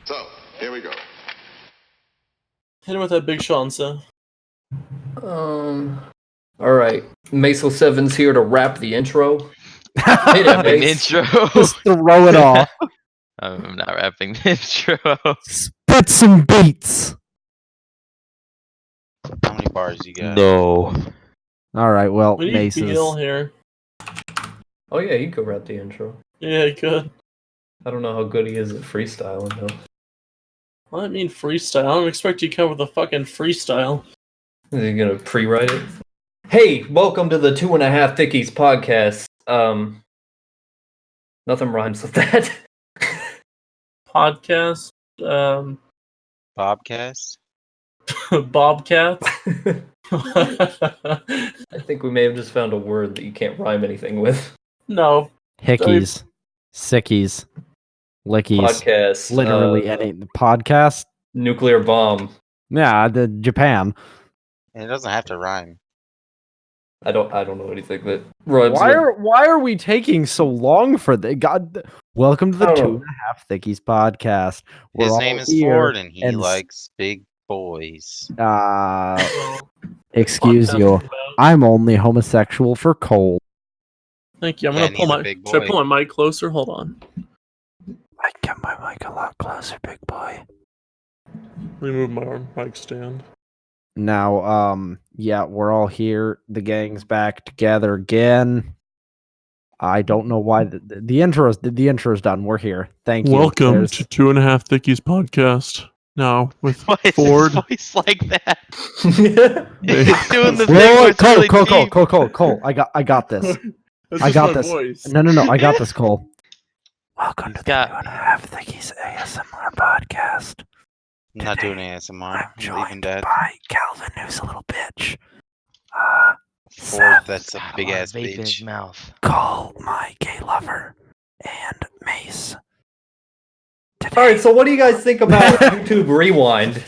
So, here we go. Hit him with that big Sean, Seth. Alright. Meso 7's here to wrap the intro. Hey there, Rapping the Mace. intro. Just throw it off. I'm not rapping the intro. Spit some beats. How many bars you got? No. All right. Well, We need Mace Beal is. here. Oh yeah, you could rap the intro. Yeah, good. I don't know how good he is at freestyling though. Well, I mean freestyle. I don't expect you to come with a fucking freestyle. Is he gonna pre-write it? Hey, welcome to the 2.5 Thiccies podcast. Nothing rhymes with that. Podcast. Bobcast? Bobcat. I think we may have just found a word that you can't rhyme anything with. No. Hickeys, sickies, lickies. Podcast. Literally any podcast. Nuclear bomb. Yeah, the Japan. And it doesn't have to rhyme. I don't know anything that rhymes Why are we taking so long for the God? Welcome to the I don't 2.5 Thiccies podcast. We're His all name is here Ford, and he and likes big boys. Excuse you. I'm only homosexual for coal. Thank you. I'm Yeah, gonna and pull he's a my. big Should I boy. pull my mic closer? Hold on. I get my mic a lot closer, big boy. Let me move my mic stand. Now, yeah, we're all here. The gang's back together again. I don't know why the intro's done. We're here. Thank you. Welcome There's- to 2.5 Thiccies podcast. Now with Why is Ford. his voice like that? with. He's doing the Wait, thing where wait, it's really deep. Cole. I got this. That's I just got my this. voice. No, I got this, Cole. Welcome He's to got- the 2.5 Thiccies ASMR podcast. I'm not doing ASMR. I'm leaving Dad. by Kelvin, who's a little bitch. Ford, that's a God, big I wanna ass vape in his bitch. mouth. Cole, my gay lover, and Mace. Alright, so what do you guys think about YouTube Rewind?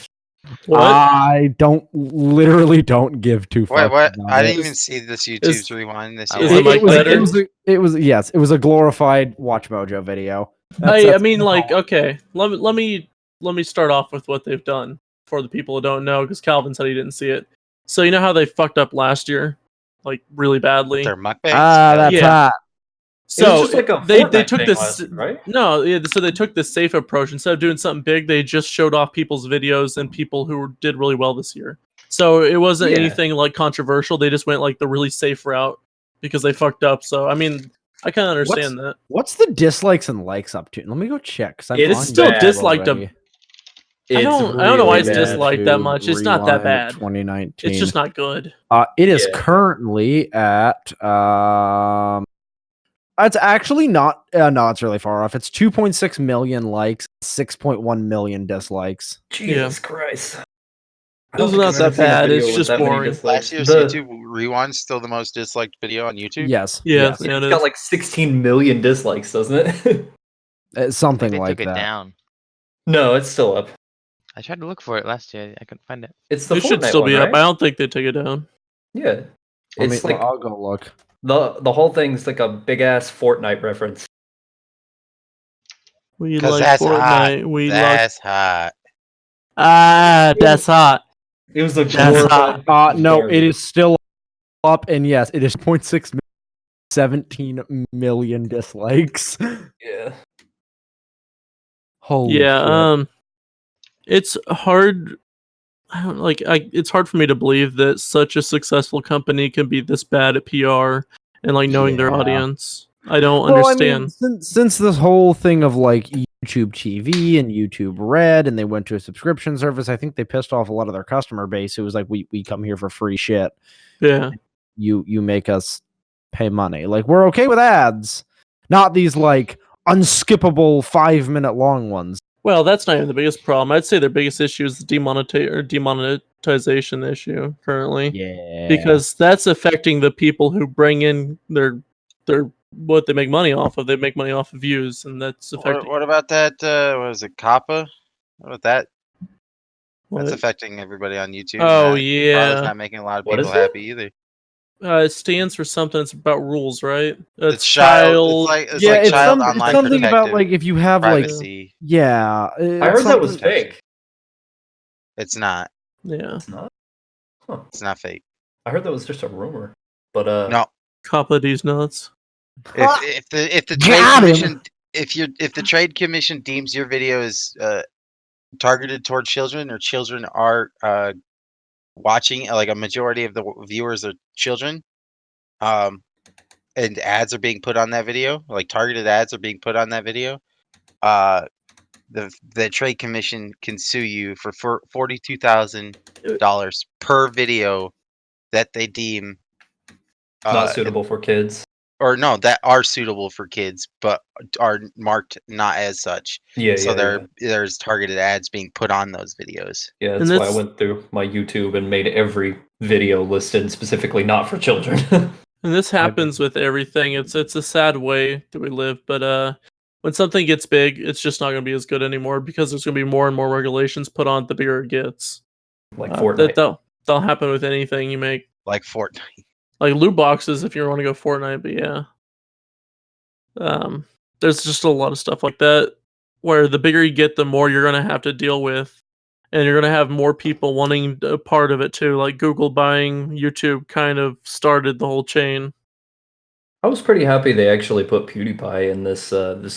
What? I literally don't give two fucks. Wait, what? about I it. didn't even see this YouTube's rewind this is year. the mic better? It was a glorified Watch Mojo video. I mean, like, okay. Let me start off with what they've done for the people who don't know, because Calvin said he didn't see it. So you know how they fucked up last year, like really badly. Their mukbangs? That's Yeah. hot. So just like a they Fortnite took thing this last year, right? No, yeah, so they took this safe approach. Instead of doing something big, they just showed off people's videos and people who did really well this year. So it wasn't Yeah. anything like controversial. They just went like the really safe route because they fucked up. So I mean, I kind of understand that. What's the dislikes and likes up to? Let me go check. 'Cause I'm It is on still YouTube disliked already. I don't know why it's really bad. disliked that much. It's not that Rewind bad. 2019. It's just not good. It is Yeah. currently at it's actually not no, it's really far off. It's 2.6 million likes, 6.1 million dislikes. Jesus Christ. I This don't is think not I've that ever seen a bad, video it's with just that many boring. dislikes. Last year's The- YouTube Rewind's still the most disliked video on YouTube? Yes. Yeah, yes. yeah, it It's is. got like 16 million dislikes, doesn't it? Something They like took it that. down. No, it's still up. I tried to look for it last year. I couldn't find it. It's the It should Fortnite still one, be right? up. I don't think they took it down. Yeah. It's like I'll go look. the whole thing's like a big ass Fortnite reference. We Because like that's Fortnite. hot. We like That's hot. that's hot. It was a That's glorified No, Gary. it is still up, and yes, it is 0.6 million, 17 million dislikes. Yeah. Holy Yeah, shit. it's hard. I don't like. It's hard for me to believe that such a successful company can be this bad at PR and like knowing their Yeah. audience. I don't Well, I mean, understand. since this whole thing of like YouTube TV and YouTube Red, and they went to a subscription service, I think they pissed off a lot of their customer base. It was like, we come here for free shit. Yeah, You make us pay money. Like, we're okay with ads, not these like unskippable 5-minute long ones. well, that's not even the biggest problem. I'd say their biggest issue is the demonetization issue currently. Yeah, Because that's affecting the people who bring in their what they make money off of. They make money off of views, and that's affecting. What about that? What is it, Kappa? What about that? That's What? affecting everybody on YouTube. Oh, Probably yeah. not making a lot of What people is it? happy either. It stands for something. It's about rules, right? It's child. It's yeah, like it's, child it's online something about protective like if you have privacy. like yeah. I heard that was fake. It's not. Yeah. It's not. Huh. It's not fake. I heard that was just a rumor. But No. Coppa these nuts. If the trade Got him. commission if the trade commission deems your video is targeted toward children, or children are watching, like a majority of the viewers are children, and ads are being put on that video, like targeted ads are being put on that video, the trade commission can sue you for $42,000 per video that they deem not suitable for kids. or no, that are suitable for kids, but are marked not as such. Yeah, So yeah. there's targeted ads being put on those videos. Yeah, And that's why I that's- went through my YouTube and made every video listed specifically not for children. And this happens with everything. It's a sad way that we live, but when something gets big, it's just not going to be as good anymore because there's going to be more and more regulations put on it the bigger it gets. Like Fortnite. That'll happen with anything you make. Like Fortnite. Like loot boxes if you want to go Fortnite, but yeah. There's just a lot of stuff like that where the bigger you get, the more you're going to have to deal with. And you're going to have more people wanting a part of it too. Like Google buying YouTube kind of started the whole chain. I was pretty happy they actually put PewDiePie in this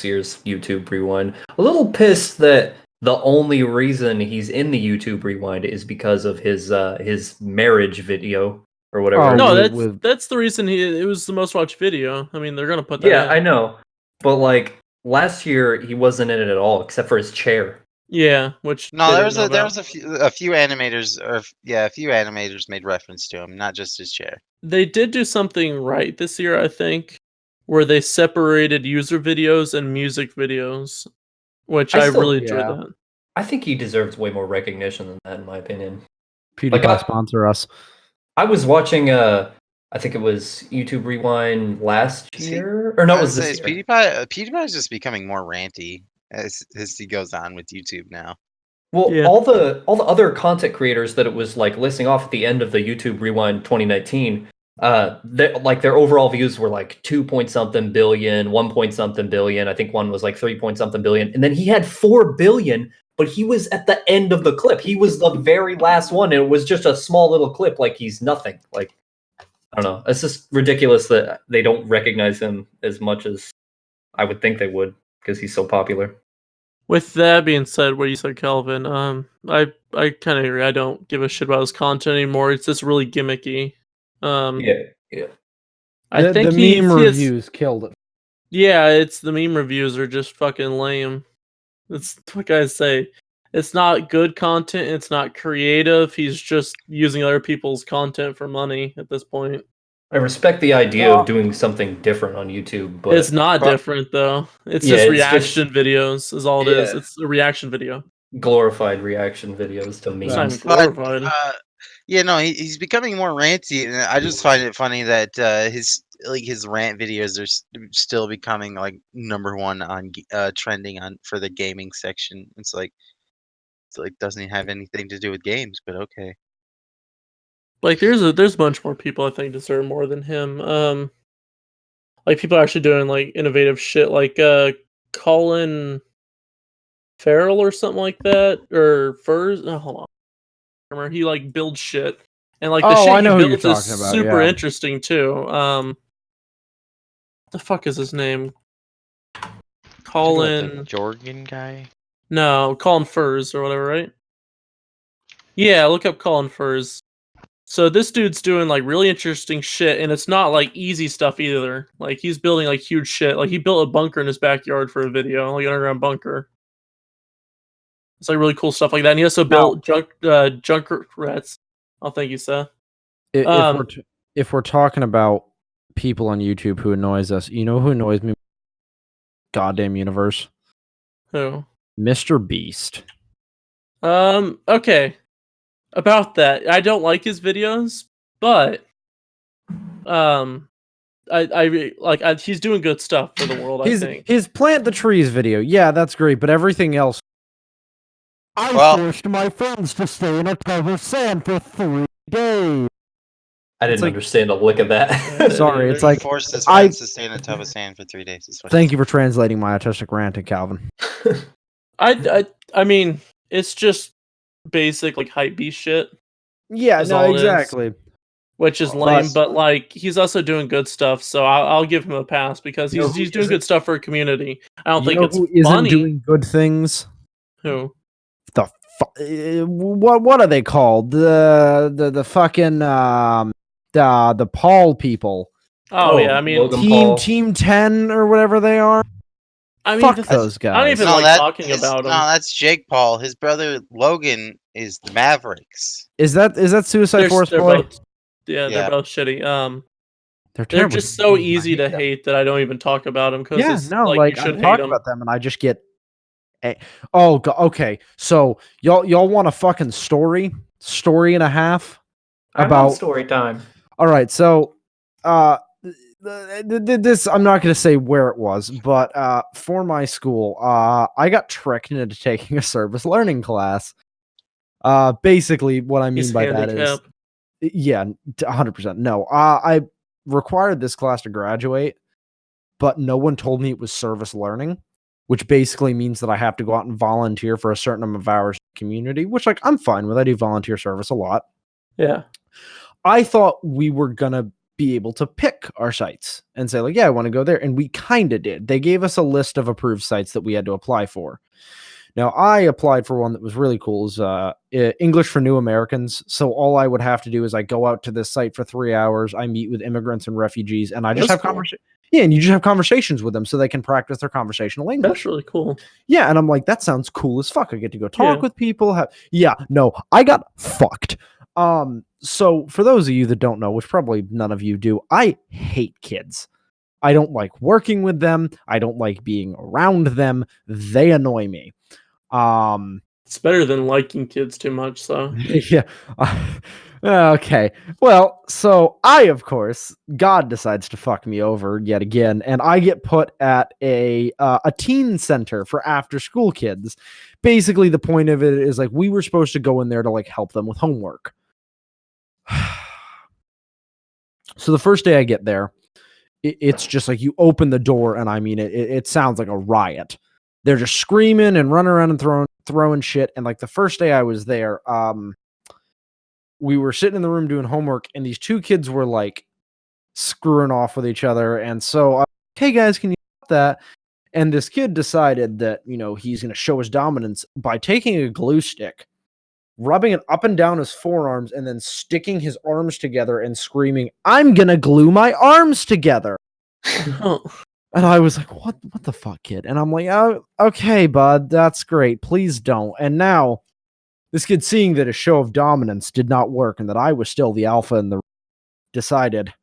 year's YouTube Rewind. A little pissed that the only reason he's in the YouTube Rewind is because of his marriage video or whatever. Oh, No, that's the reason it was the most watched video. I mean, they're going to put that Yeah, in. I know. But like last year he wasn't in it at all except for his chair. Yeah, which No, they there didn't know was about. a few animators, or a few animators made reference to him, not just his chair. They did do something right this year, I think, where they separated user videos and music videos, which I really enjoyed yeah. that. I think he deserves way more recognition than that, in my opinion. PewDiePie sponsor us. I was watching I think it was YouTube Rewind last year, or no, it was this year. PewDiePie is just becoming more ranty as he goes on with YouTube now. Well, Yeah. all the other content creators that it was like listing off at the end of the YouTube Rewind 2019, their overall views were like 2 point something billion, 1 point something billion. I think one was like 3 point something billion, and then he had 4 billion. But he was at the end of the clip. He was the very last one, and it was just a small little clip. Like he's nothing. Like I don't know. It's just ridiculous that they don't recognize him as much as I would think they would because he's so popular. With that being said, what you said, Kelvin, I kind of agree. I don't give a shit about his content anymore. It's just really gimmicky. Yeah. I think the meme he has- reviews killed it. Yeah, it's the meme reviews are just fucking lame. That's what guys say. It's not good content. It's not creative. He's just using other people's content for money at this point. I respect the idea of doing something different on YouTube, but It's not different though. It's Yeah, just it's reaction videos is all it is. Yeah. It's a reaction video. glorified reaction videos to It's not memes. even glorified. Yeah, no, he's becoming more ranty, and I just find it funny that his rant videos are still becoming like #1 on trending on for the gaming section. It's like doesn't even have anything to do with games, but okay. Like there's a bunch more people I think deserve more than him. Like people are actually doing like innovative shit, like Colin Farrell or something like that, or Furze. Oh, hold on. Remember he like builds shit, and like the shit I know he who you're builds is talking about, super yeah. interesting too. What the fuck is his name? The Colin. Jorgen guy. No, Colin Furze or whatever, right? Yeah, look up Colin Furze. So this dude's doing like really interesting shit, and it's not like easy stuff either. Like he's building like huge shit. Like he built a bunker in his backyard for a video, like an underground bunker. It's like really cool stuff like that. And he also built Junkrats. Oh, thank you, Seth. If we're talking about people on YouTube who annoys us, you know who annoys me? Goddamn universe. Who? Mr. Beast. Okay. About that, I don't like his videos, but he's doing good stuff for the world. I think his plant the trees video, yeah, that's great. But everything else, I forced my friends to stay in a tub of sand for 3 days. I didn't understand a lick of that. Sorry, it's like forced his friends to stay in a tub of sand for 3 days. Thank you for translating my autistic rant, Calvin. I mean, it's just basic like hype beast shit. Yeah, That's no, all it is. exactly. Which is lame, but like he's also doing good stuff, so I'll give him a pass because he's doing good stuff for a community. I don't think it's who isn't funny. doing good things? Who? What are they called? The fucking the Paul people. Oh yeah, I mean Team 10 or whatever they are. I mean, fuck those guys. I don't even talking about him. No, that's Jake Paul. His brother Logan is the Mavericks. Is that Suicide Force they're boy? Both, they're both shitty. They're just so easy to hate that I don't even talk about them because I talk about them and I just get. Okay. So y'all want a fucking story and a half about story time. All right, so this I'm not going to say where it was, but for my school, I got tricked into taking a service learning class. Basically, what I mean by that is, yeah, 100%. No, I required this class to graduate, but no one told me it was service learning, which basically means that I have to go out and volunteer for a certain number of hours in the community, which like I'm fine with. I do volunteer service a lot. Yeah. I thought we were going to be able to pick our sites and say like, yeah, I want to go there. And we kind of did. They gave us a list of approved sites that we had to apply for. Now I applied for one that was really cool. Is English for New Americans. So all I would have to do is I go out to this site for 3 hours. I meet with immigrants and refugees and I just have conversations. Yeah, and you just have conversations with them so they can practice their conversational English. That's really cool. Yeah, and I'm like, that sounds cool as fuck. I get to go talk with people. No, I got fucked. So for those of you that don't know, which probably none of you do, I hate kids. I don't like working with them. I don't like being around them. They annoy me. It's better than liking kids too much, so. Yeah. Okay. Well, so of course, God decides to fuck me over yet again, and I get put at a teen center for after school kids. Basically, the point of it is like we were supposed to go in there to like help them with homework. So the first day I get there, it's just like you open the door, and I mean it sounds like a riot. They're just screaming and running around and throwing shit. And like the first day I was there, we were sitting in the room doing homework, and these two kids were like screwing off with each other. And so, hey guys, can you stop that? And this kid decided that, he's going to show his dominance by taking a glue stick, rubbing it up and down his forearms, and then sticking his arms together and screaming, "I'm going to glue my arms together." And I was like, what the fuck, kid? And I'm like, oh, okay, bud, that's great. Please don't. And now this kid, seeing that a show of dominance did not work and that I was still the alpha in the decided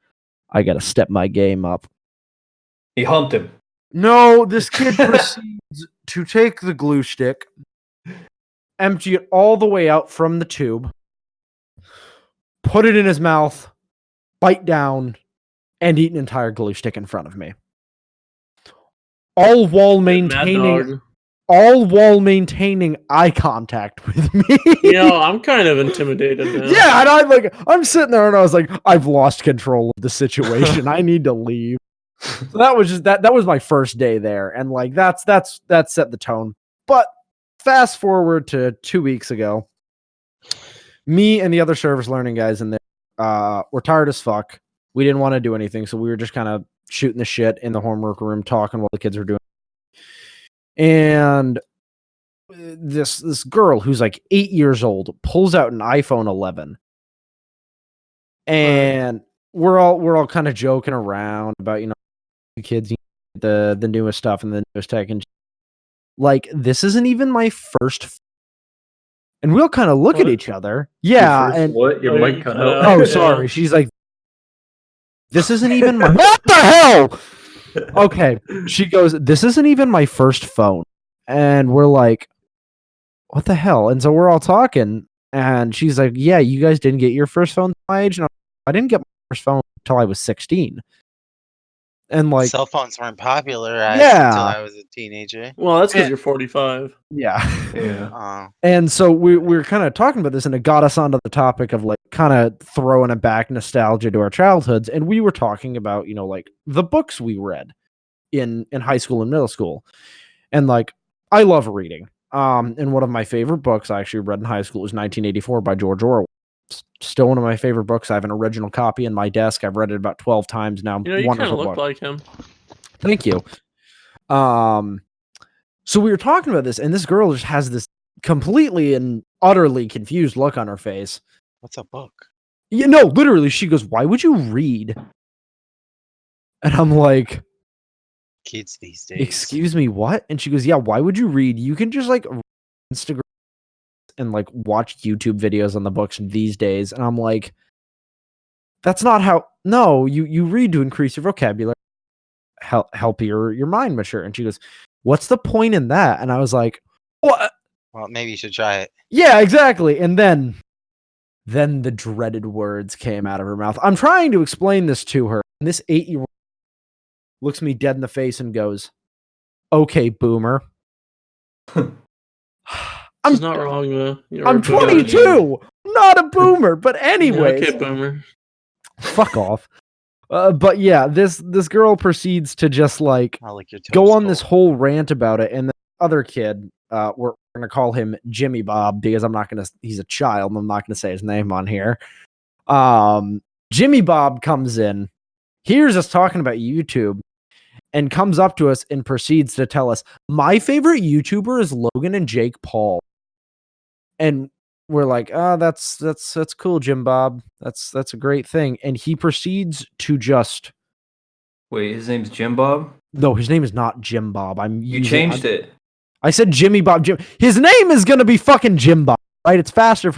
I got to step my game up. He humped him. No, this kid proceeds to take the glue stick, empty it all the way out from the tube, put it in his mouth, bite down, and eat an entire glue stick in front of me. All while maintaining eye contact with me. I'm kind of intimidated now. Yeah, and I'm sitting there and I was like, I've lost control of the situation. I need to leave. So that was just that was my first day there, and like that set the tone. But fast forward to 2 weeks ago, me and the other service learning guys in there were tired as fuck. We didn't want to do anything, so we were just kind of shooting the shit in the homework room, talking while the kids were doing. And this girl who's like 8 years old pulls out an iPhone 11, and we're all kind of joking around about the kids, the newest stuff and the newest tech, and like this isn't even my first. And we'll kind of look at each other. Yeah, and what your mic cut out. Oh, sorry. She's like, this isn't even my. What the hell? Okay. She goes, this isn't even my first phone. And we're like, what the hell? And so we're all talking. And she's like, yeah, you guys didn't get your first phone at my age. And I didn't get my first phone until I was 16. And like, Cell phones weren't popular Yeah. until I was a teenager. Well, that's because Eh. you're 45. yeah. Yeah. Oh, And so we were kind of talking about this, and it got us onto the topic of like kind of throwing it back nostalgia to our childhoods. And we were talking about, like the books we read in high school and middle school. And like, I love reading. And one of my favorite books I actually read in high school was 1984 by George Orwell. It's still one of my favorite books. I have an original copy in my desk. I've read it about 12 times now. You kind Wonderful of look book. like him. Thank you. So we were talking about this, and this girl just has this completely and utterly confused look on her face. what's a book? Literally, she goes, "Why would you read?" And I'm like, Kids these days. "Excuse me, what?" And she goes, "Yeah, why would you read? You can just like Instagram and like watch YouTube videos on the books these days." And I'm like, "That's not how. No, you read to increase your vocabulary, help your mind mature." And she goes, "What's the point in that?" And I was like, "What?" Well, maybe you should try it. Yeah, exactly. And then the dreaded words came out of her mouth. I'm trying to explain this to her, and this 8-year-old looks me dead in the face and goes, "Okay, boomer." She's not wrong, though. I'm 22, not a boomer. But anyways, Okay, boomer. fuck off. But yeah, this girl proceeds to just like I'll lick your toes, go on this Cole. whole rant about it, and the other kid, we're gonna call him JimBob because he's a child, and I'm not gonna say his name on here. JimBob comes in, hears us talking about YouTube, and comes up to us and proceeds to tell us, "My favorite YouTuber is Logan and Jake Paul." And we're like, "Oh, that's cool, JimBob. That's a great thing." And he proceeds to just Wait, his name's JimBob? no, his name is not JimBob. You changed it. I said JimBob. His name is gonna be fucking JimBob, right? It's faster.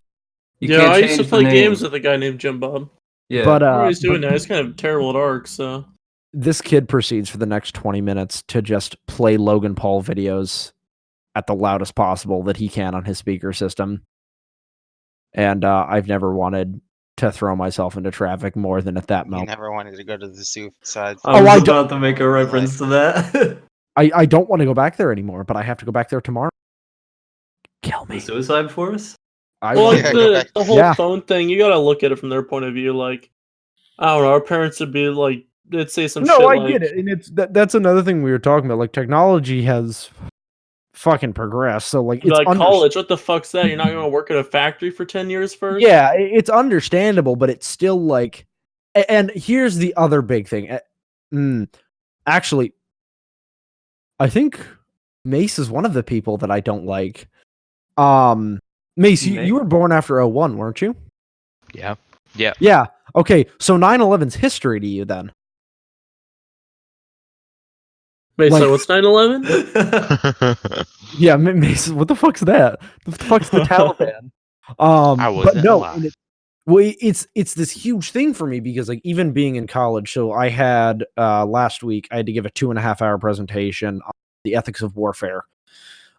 You Yeah, can't I used to change the play name. games with a guy named JimBob. Yeah. But What he's doing but now, he's kind of terrible at Ark, so. this kid proceeds for the next 20 minutes to just play Logan Paul videos at the loudest possible that he can on his speaker system. And I've never wanted to throw myself into traffic more than at that You moment. never wanted to go to the suicide. I Oh, I was about to make a reference to that. I don't want to go back there anymore, but I have to go back there tomorrow. Kill The me. suicide force? I Well, want like Yeah, go back. the whole Yeah. phone thing, you gotta look at it from their point of view. Like, I don't know, our parents would be like, they'd say some shit No, I like, get it. And it's that's another thing we were talking about. Like, technology has fucking progressed. So like be it's like, college, what the fuck's that? You're not gonna work at a factory for 10 years first? Yeah, it's understandable, but it's still like and here's the other big thing. Actually, I think Mace is one of the people that I don't like. Mace, you were born after 01, weren't you? Yeah. Yeah. Yeah. Okay, so 9/11's history to you then. Wait, Like- so what's 9/11? Yeah, Mace, what the fuck's that? The fuck's the Taliban? I But wasn't no, alive. well, it's this huge thing for me because like even being in college, so I had last week I had to give a 2.5-hour presentation on the ethics of warfare,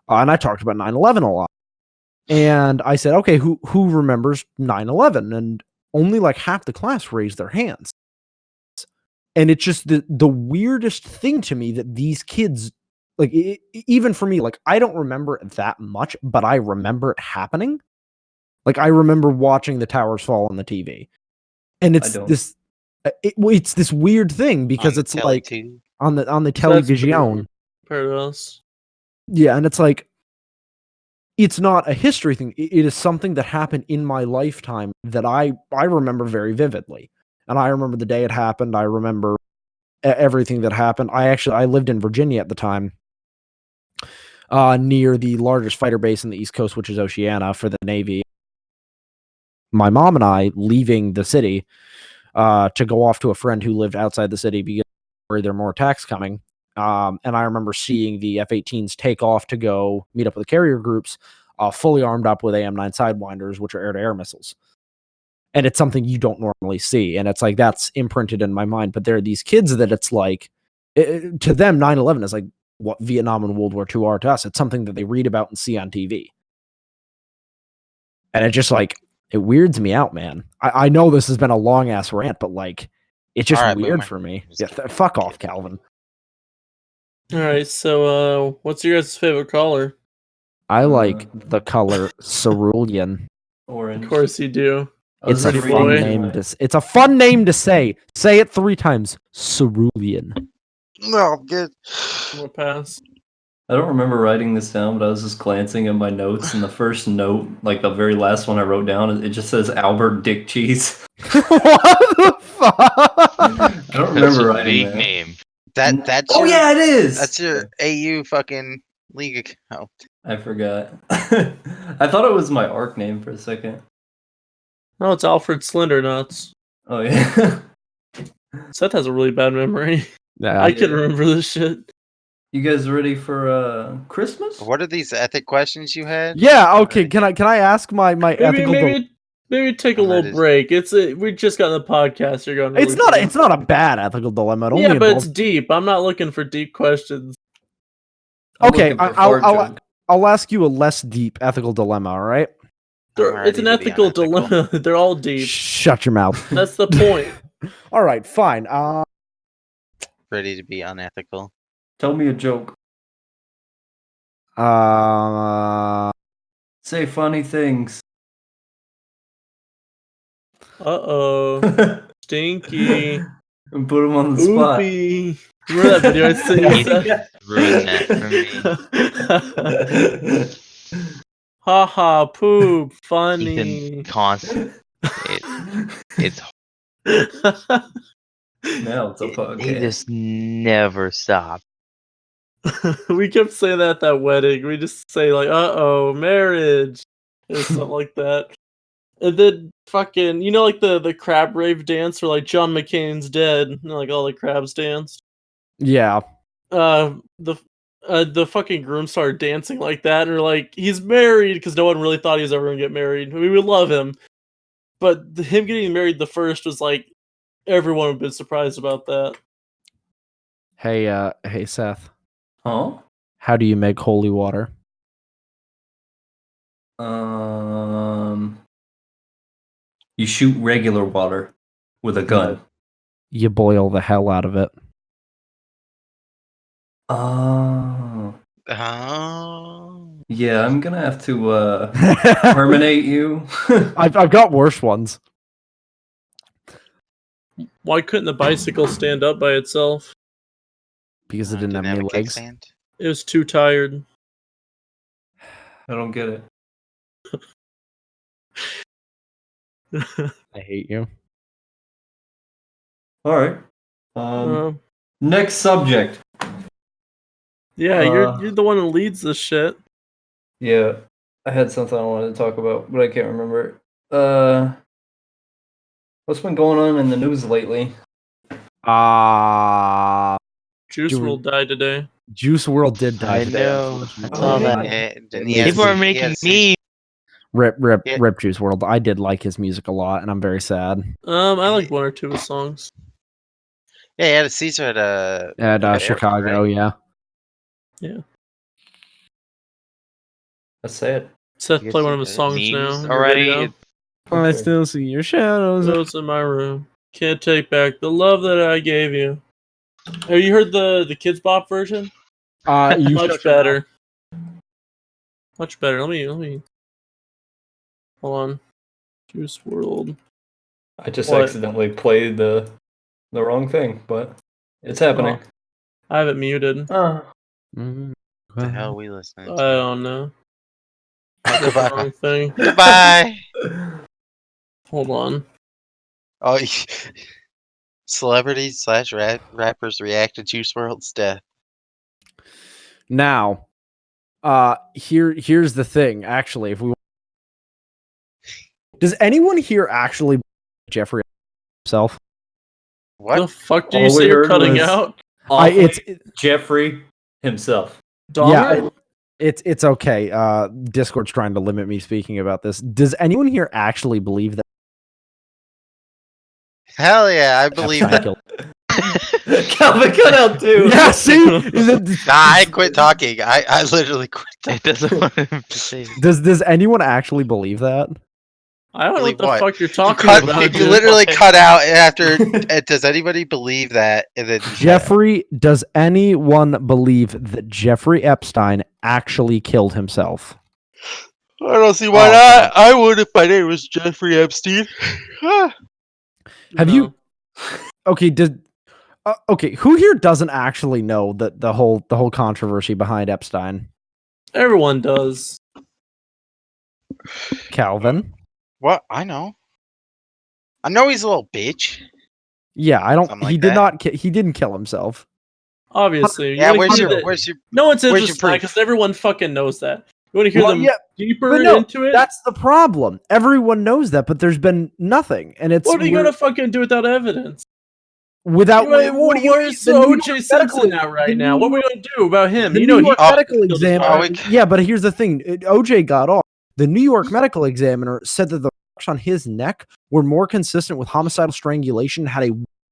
and I talked about 9/11 a lot. And I said, okay, who remembers 9/11? And only like half the class raised their hands. And it's just the weirdest thing to me that these kids, like even for me, like I don't remember it that much, but I remember it happening. Like I remember watching the towers fall on the TV, and it's don't. this, it's this weird thing because On it's like Tele2. on the So that's television. Compared to us. Yeah, and it's like it's not a history thing. It is something that happened in my lifetime that I remember very vividly. And I remember the day it happened. I remember everything that happened. I lived in Virginia at the time, near the largest fighter base in the East Coast, which is Oceana for the Navy. My mom and I leaving the city to go off to a friend who lived outside the city because there were more attacks coming. And I remember seeing the F-18s take off to go meet up with the carrier groups, fully armed up with AM-9 Sidewinders, which are air-to-air missiles. And it's something you don't normally see. And it's like, that's imprinted in my mind. But there are these kids that it's like, to them, 9/11 is like what Vietnam and World War II are to us. It's something that they read about and see on TV. And it just like, it weirds me out, man. I know this has been a long-ass rant, but like, It's just All right, weird boomer. for me. Just Yeah, kidding. fuck off, Calvin. All right, so what's your guys' favorite color? I like the color cerulean. Orange. Of course you do. It's a Pretty fun boy. name to. It's a fun name to say. Say it 3 times. Cerulean. No, I'm good. I'm gonna pass. I don't remember writing this down, but I was just glancing at my notes, and the first note, like the very last one I wrote down, it just says Albert Dick Cheese. What the fuck? I don't remember That's a writing big that. name. That's Oh your, yeah, it is. that's your AU fucking league account. I forgot. I thought it was my ARC name for a second. No, it's Alfred Slendernuts. Oh yeah. Seth has a really bad memory. Yeah, I can remember this shit. You guys ready for Christmas? What are these ethic questions you had? yeah. Okay. Can I ask my Maybe ethical? maybe take a I'm little ready. break. We just got in the podcast. You're going. It's not. It's not a bad ethical dilemma. It only Yeah, but involves- it's deep. I'm not looking for deep questions. I'm Okay, looking for I'll- fart jokes. I'll ask you a less deep ethical dilemma. All right. It's an ready to be ethical unethical. dilemma. They're all deep. Shut your mouth. That's the point. All right. Fine. Ready to be unethical. Tell me a joke. Say funny things. Uh-oh. Stinky. And put them on the spot. Oopie. Remember that video I sent you? Ruin that for me. Haha, poop, Ethan funny. constant. It's Now it's a he podcast. just never stopped. We kept saying that at that wedding. We just say like, "Uh-oh, marriage," or something like that. And then fucking, like the crab rave dance where like John McCain's dead, and like all the crabs dance. yeah. The fucking groom started dancing like that, and we're like, he's married because no one really thought he was ever gonna get married. I mean, we love him, but him getting married the first was like everyone would have been surprised about that. Hey, Seth. Huh? How do you make holy water? You shoot regular water with a gun. You boil the hell out of it. Oh. Oh. Yeah, I'm gonna have to terminate you. I've got worse ones. Why couldn't the bicycle stand up by itself? Because it didn't have any a legs. kickstand? It was too tired. I don't get it. I hate you. All right. Next subject. Yeah, you're the one who leads this shit. Yeah, I had something I wanted to talk about, but I can't remember. What's been going on in the news lately? Juice Dude. WRLD died today. Juice WRLD did die I today. know. I saw that. Didn't he have People are he making had six- me. Rip Yeah. Juice WRLD. I did like his music a lot, and I'm very sad. I like one or two of his songs. Yeah, he had a Caesar at At Airport, Chicago, right? yeah. That's sad. Seth You play guys one of his see songs Memes now. You already. ready now? I Okay. still see your shadows. Those in my room. Can't take back the love that I gave you. Have you heard the Kids Bop version? You Much better. Much better. Let me. Hold on. Juice WRLD. I just What? accidentally played the wrong thing, but it's happening. I have it muted. What the hell are we listening I to? don't know. That's the Goodbye. wrong thing. Goodbye. Hold on. Oh, celebrities / rappers react to Juice WRLD's death. Now, here's the thing. Actually, if we does anyone here actually Jeffrey himself? What? The fuck do All you we say you're heard cutting was- out? It's Jeffrey himself. Dahmer? it's okay. Discord's trying to limit me speaking about this. Does anyone here actually believe that? Hell yeah, I believe Epstein that. killed- Calvin cut out too. Yeah, see, is it, Nah, I quit talking. I literally quit talking. It doesn't want him to say. does anyone actually believe that? I don't know what Believe the what? fuck you're talking Cut, about. you dude. literally cut out after. Does anybody believe that? And then Jeffrey, does anyone believe that Jeffrey Epstein actually killed himself? I don't see why Oh, not. I would if my name was Jeffrey Epstein. Have No. you? Okay, okay, who here doesn't actually know that the whole controversy behind Epstein? Everyone does. Calvin? What? I know. I know he's a little bitch. Yeah, I don't. Something He like did that. not. He didn't kill himself. Obviously. Yeah, You wanna where's hear your, the- where's your, No one's where's your interested proof? because everyone fucking knows that. You want to hear Well, them yeah, deeper But no, into it? that's the problem. Everyone knows that, but there's been nothing, and it's What are you gonna fucking do without evidence? without. What do you? Where's the New York OJ medical- Simpson at the right now? New What are we York- gonna do about him? The You New know he York medical killed his examiner. wife. Yeah, but here's the thing: OJ got off. The New York medical examiner said that the marks on his neck were more consistent with homicidal strangulation, had a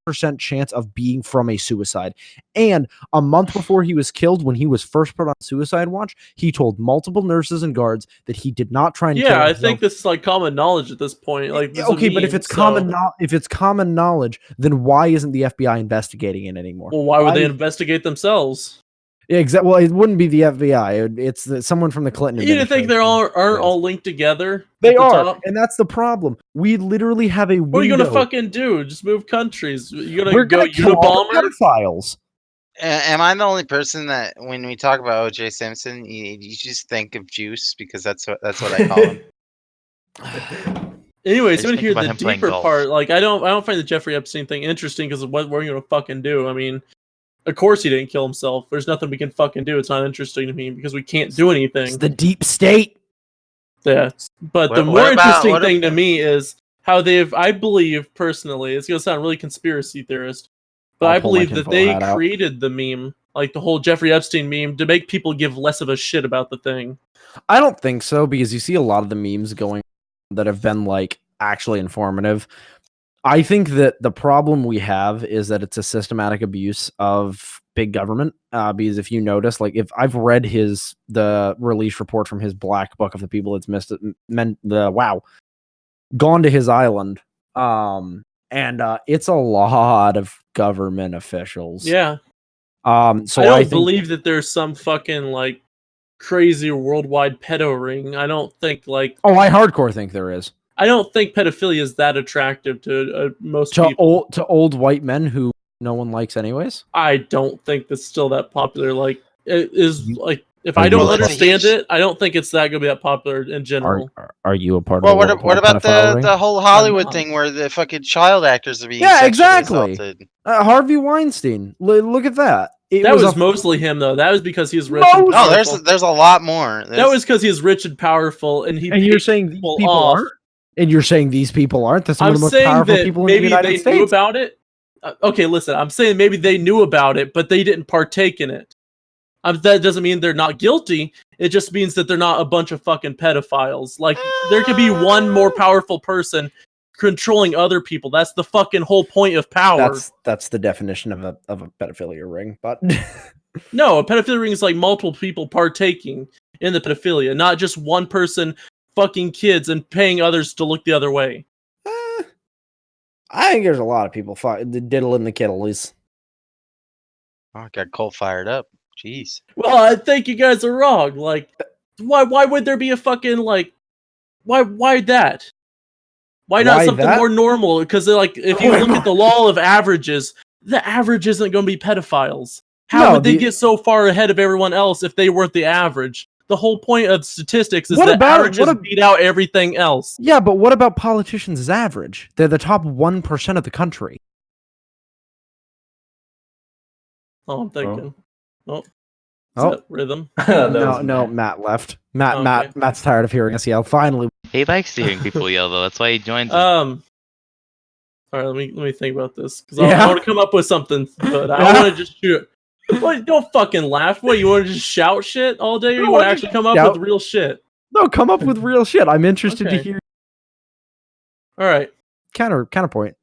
1% chance of being from a suicide. And a month before he was killed, when he was first put on suicide watch, he told multiple nurses and guards that he did not try and kill Yeah, I himself. think this is like common knowledge at this point. Like, this is a Okay, but if meme, it's so- if it's common knowledge, then why isn't the FBI investigating it anymore? Well, why would they is- investigate themselves? Yeah, exactly. Well, it wouldn't be the FBI. It's someone from the Clinton. You think administration. they're aren't all linked together? They at the are, top? and that's the problem. We literally have a window. What are you gonna fucking do? Just move countries? You We're gonna go kill all the Unabomber? pedophiles. Am I the only person that when we talk about OJ Simpson, you just think of juice because that's what I call him. Anyways, I you want to just think hear about the him playing deeper golf. part? Like, I don't find the Jeffrey Epstein thing interesting because what are you gonna fucking do? I mean, of course he didn't kill himself. There's nothing we can fucking do. It's not interesting to me because we can't do It's anything. the deep state. Yeah, but the What more about- interesting what thing to me is how I believe personally, it's gonna sound really conspiracy theorist, but I'll I pull my believe that tinfoil they hat out. created the meme, like the whole Jeffrey Epstein meme, to make people give less of a shit about the thing. I don't think so, because you see a lot of the memes going that have been like actually informative. I think that the problem we have is that it's a systematic abuse of big government. Because if you notice, like if I've read the release report from his black book of the people that's gone to his island. And it's a lot of government officials. Yeah, So I don't think believe that there's some fucking like crazy worldwide pedo ring. I don't think like I hardcore think there is. I don't think pedophilia is that attractive to most people. To old white men who no one likes anyways. I don't think that's still that popular. Like, it is like if are I don't you- understand it, I don't think it's that gonna be that popular in general. Are you a part Well, of the what about the whole Hollywood not. thing where the fucking child actors are being Yeah, sexually exactly. assaulted? Harvey Weinstein? Look at that. That was mostly him though. That was because he was rich and Most- No, powerful. there's a lot more. That was because he was rich and powerful, and he. And you're paid saying these people off. aren't? And you're saying these people aren't? That's some I'm of the most saying powerful that people in the maybe United they States. knew about it. Okay, listen. I'm saying maybe they knew about it, but they didn't partake in it. That doesn't mean they're not guilty. It just means that they're not a bunch of fucking pedophiles. Like, there could be one more powerful person controlling other people. That's the fucking whole point of power. That's the definition of a pedophilia ring. But No, a pedophilia ring is like multiple people partaking in the pedophilia, not just one person fucking kids and paying others to look the other way. I think there's a lot of people diddling the kittles. Oh, I got coal fired up. Jeez. Well, I think you guys are wrong. Like, why would there be a fucking like, why that? Why not Why something that? more normal? Because like, if you look at the law of averages, the average isn't going to be pedophiles. How No, would they get so far ahead of everyone else if they weren't the average? The whole point of statistics is that averages beat out everything else. Yeah, but what about politicians as average? They're the top 1% of the country. Oh, I'm thinking. Oh, Oh. rhythm. No, Matt left. Matt's tired of hearing us yell. Finally, He likes hearing people yell, though. That's why he joins. All right, let me think about this because Yeah. I want to come up with something, but I don't want to just shoot. What? Don't fucking laugh. What? You want to just shout shit all day, or you want to actually come up with real shit? no, come up with real shit. I'm interested to Okay. hear All right. counterpoint.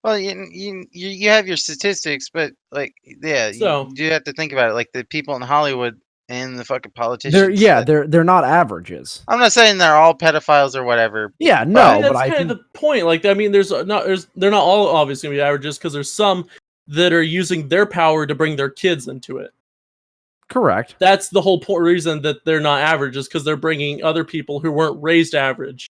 Well, you have your statistics, but like, yeah, So- you do have to think about it. Like the people in Hollywood, and the fucking politicians. They're not averages. I'm not saying they're all pedophiles or whatever. Yeah, I no, think but that's I kind think of the point. Like, I mean, they're not all obviously gonna be averages because there's some that are using their power to bring their kids into it. correct. That's the whole reason that they're not average is because they're bringing other people who weren't raised average.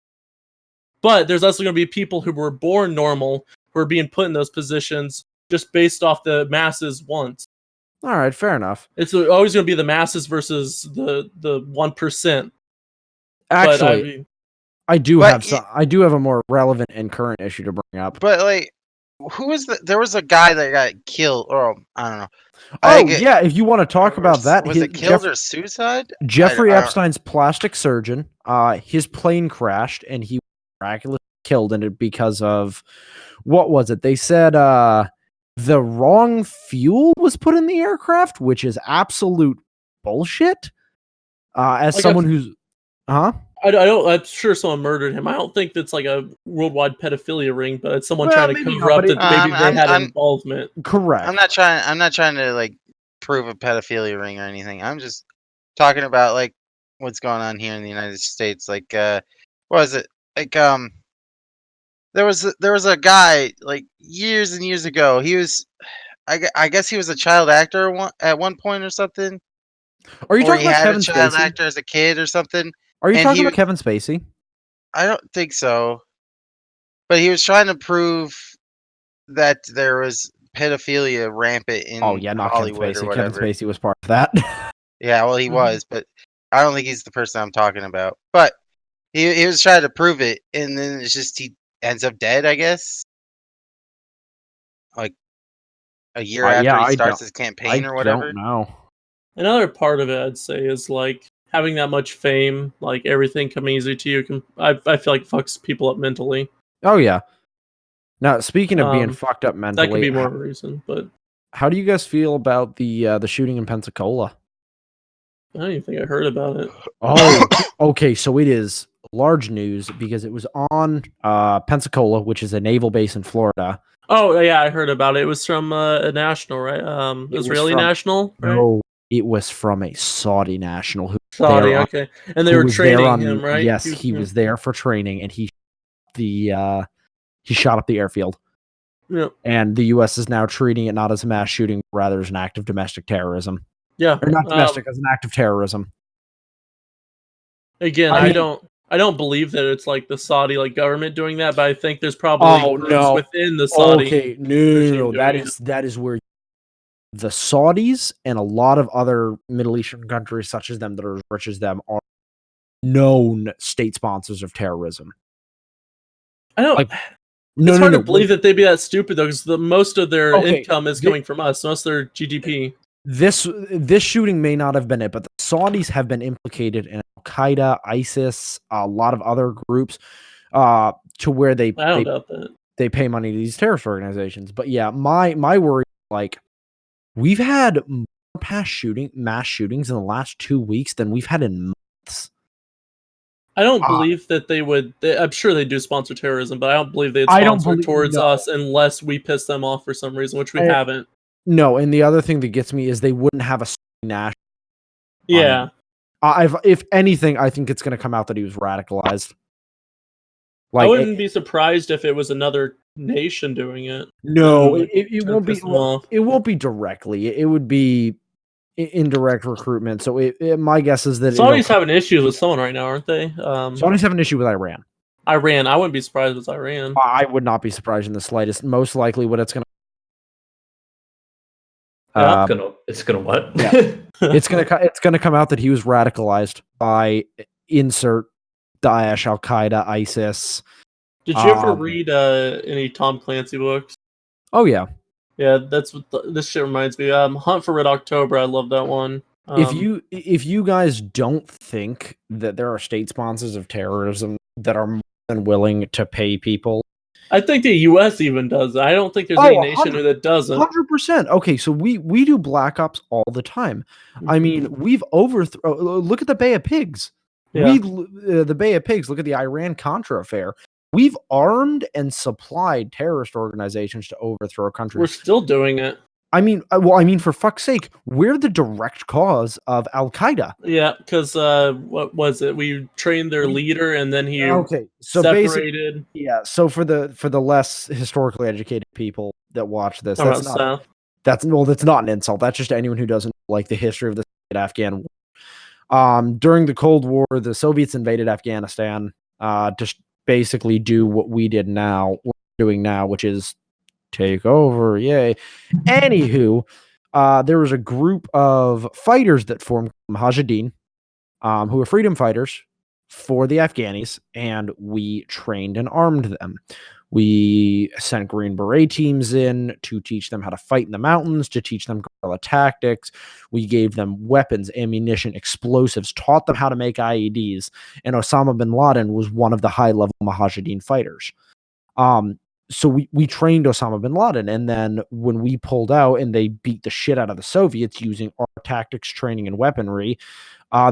But there's also going to be people who were born normal who are being put in those positions just based off the masses wants. All right, fair enough. It's always going to be the masses versus the 1%. Actually, I do have a more relevant and current issue to bring up. But like, who was there was a guy that got killed, or I don't know. Yeah, if you want to talk about that, was it killed or suicide? Jeffrey Epstein's plastic surgeon, his plane crashed and he was miraculously killed in it because of what was it? They said the wrong fuel was put in the aircraft, which is absolute bullshit. As like someone who's I'm sure someone murdered him. I don't think that's like a worldwide pedophilia ring, but it's someone trying to cover up that maybe they had involvement. Correct. I'm not trying to like prove a pedophilia ring or anything. I'm just talking about like what's going on here in the United States. Like, what was it? Like, there was a guy like years and years ago. He was, I guess he was a child actor at one point or something. Are you talking about Kevin Spacey? Child Spacey? actor as a kid or something. Are you talking about Kevin Spacey? I don't think so. But he was trying to prove that there was pedophilia rampant in not Hollywood Kevin Spacey. or whatever. Kevin Spacey was part of that. Yeah, well, he was, but I don't think he's the person I'm talking about. But he was trying to prove it, and then it's just he ends up dead, I guess. Like a year after he starts his campaign or whatever. I don't know. Another part of it, I'd say, is like having that much fame, like everything coming easy to you. I feel like fucks people up mentally. Oh yeah. Now speaking of being fucked up mentally, that could be more of a reason. But how do you guys feel about the shooting in Pensacola? I don't even think I heard about it. Oh, okay. So it is large news because it was on Pensacola, which is a naval base in Florida. Oh yeah, I heard about it. It was from a national, right? Israeli national, right? No, it was from a Saudi national. Saudi, okay. And they were training him, right? Yes, he was there for training, and he shot up the airfield. Yeah. And the U.S. is now treating it not as a mass shooting, but rather as an act of domestic terrorism. Yeah, or not domestic, as an act of terrorism. Again, I don't believe that it's like the Saudi government doing that, but I think there's probably groups within the Saudi. Okay, no, that is where the Saudis and a lot of other Middle Eastern countries, such as them that are as rich as them, are known state sponsors of terrorism. I don't. It's hard to believe that they'd be that stupid though, because most of their income is coming from us. Most of their GDP. This shooting may not have been it, but the Saudis have been implicated in Al Qaeda, ISIS, a lot of other groups, to where they pay money to these terrorist organizations. But yeah, my worry, like, we've had more mass shootings in the last 2 weeks than we've had in months. I don't believe that they would. I'm sure they do sponsor terrorism, but I don't believe they'd sponsor towards us unless we piss them off for some reason, which we haven't. No, and the other thing that gets me is they wouldn't have a national. Yeah. If anything, I think it's going to come out that he was radicalized. I wouldn't be surprised if it was another nation doing it. No, it won't be. It won't be directly. It would be indirect recruitment. So my guess is that Saudis having issues with someone right now, aren't they? Saudis have an issue with Iran. I wouldn't be surprised if it's Iran. I would not be surprised in the slightest. Most likely, what it's going to. It's gonna what? Yeah. it's gonna come out that he was radicalized by insert Daesh, Al Qaeda, ISIS. Did you ever read any Tom Clancy books? Oh yeah. Yeah, that's what this shit reminds me. Hunt for Red October. I love that one. If you guys don't think that there are state sponsors of terrorism that are more than willing to pay people. I think the U.S. even does. I don't think there's any nation that doesn't. 100%. Okay, so we do black ops all the time. I mean, we've overthrown. Look at the Bay of Pigs. Yeah. The Bay of Pigs. Look at the Iran-Contra affair. We've armed and supplied terrorist organizations to overthrow countries. We're still doing it. I mean, for fuck's sake, we're the direct cause of Al Qaeda. Yeah, because what was it? We trained their leader, and then he Okay, so basically, separated. yeah. So for the less historically educated people that watch this, Talking that's about not Seth. that's not an insult. That's just anyone who doesn't like the history of the Afghan war. During the Cold War, the Soviets invaded Afghanistan to basically do what we're doing now, which is take over. Yay. Anywho, there was a group of fighters that formed Mujahideen, who were freedom fighters for the Afghanis, and we trained and armed them. We sent Green Beret teams in to teach them how to fight in the mountains, to teach them guerrilla tactics. We gave them weapons, ammunition, explosives, taught them how to make IEDs, and Osama Bin Laden was one of the high-level Mujahideen fighters. So we trained Osama Bin Laden, and then when we pulled out and they beat the shit out of the Soviets using our tactics, training, and weaponry,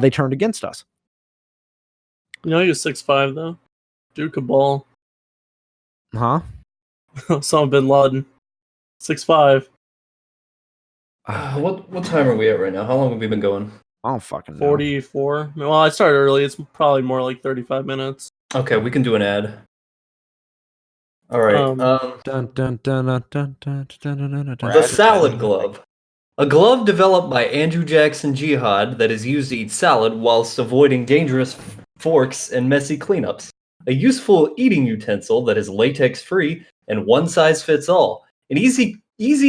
they turned against us. You know he was 6'5", though. Duke of ball. Huh? Osama Bin Laden. 6'5". What time are we at right now? How long have we been going? I don't fucking know. 44. Well, I started early. It's probably more like 35 minutes. Okay, we can do an ad. All right. The salad glove. A glove developed by Andrew Jackson Jihad that is used to eat salad whilst avoiding dangerous forks and messy cleanups. A useful eating utensil that is latex-free and one-size-fits-all. An easy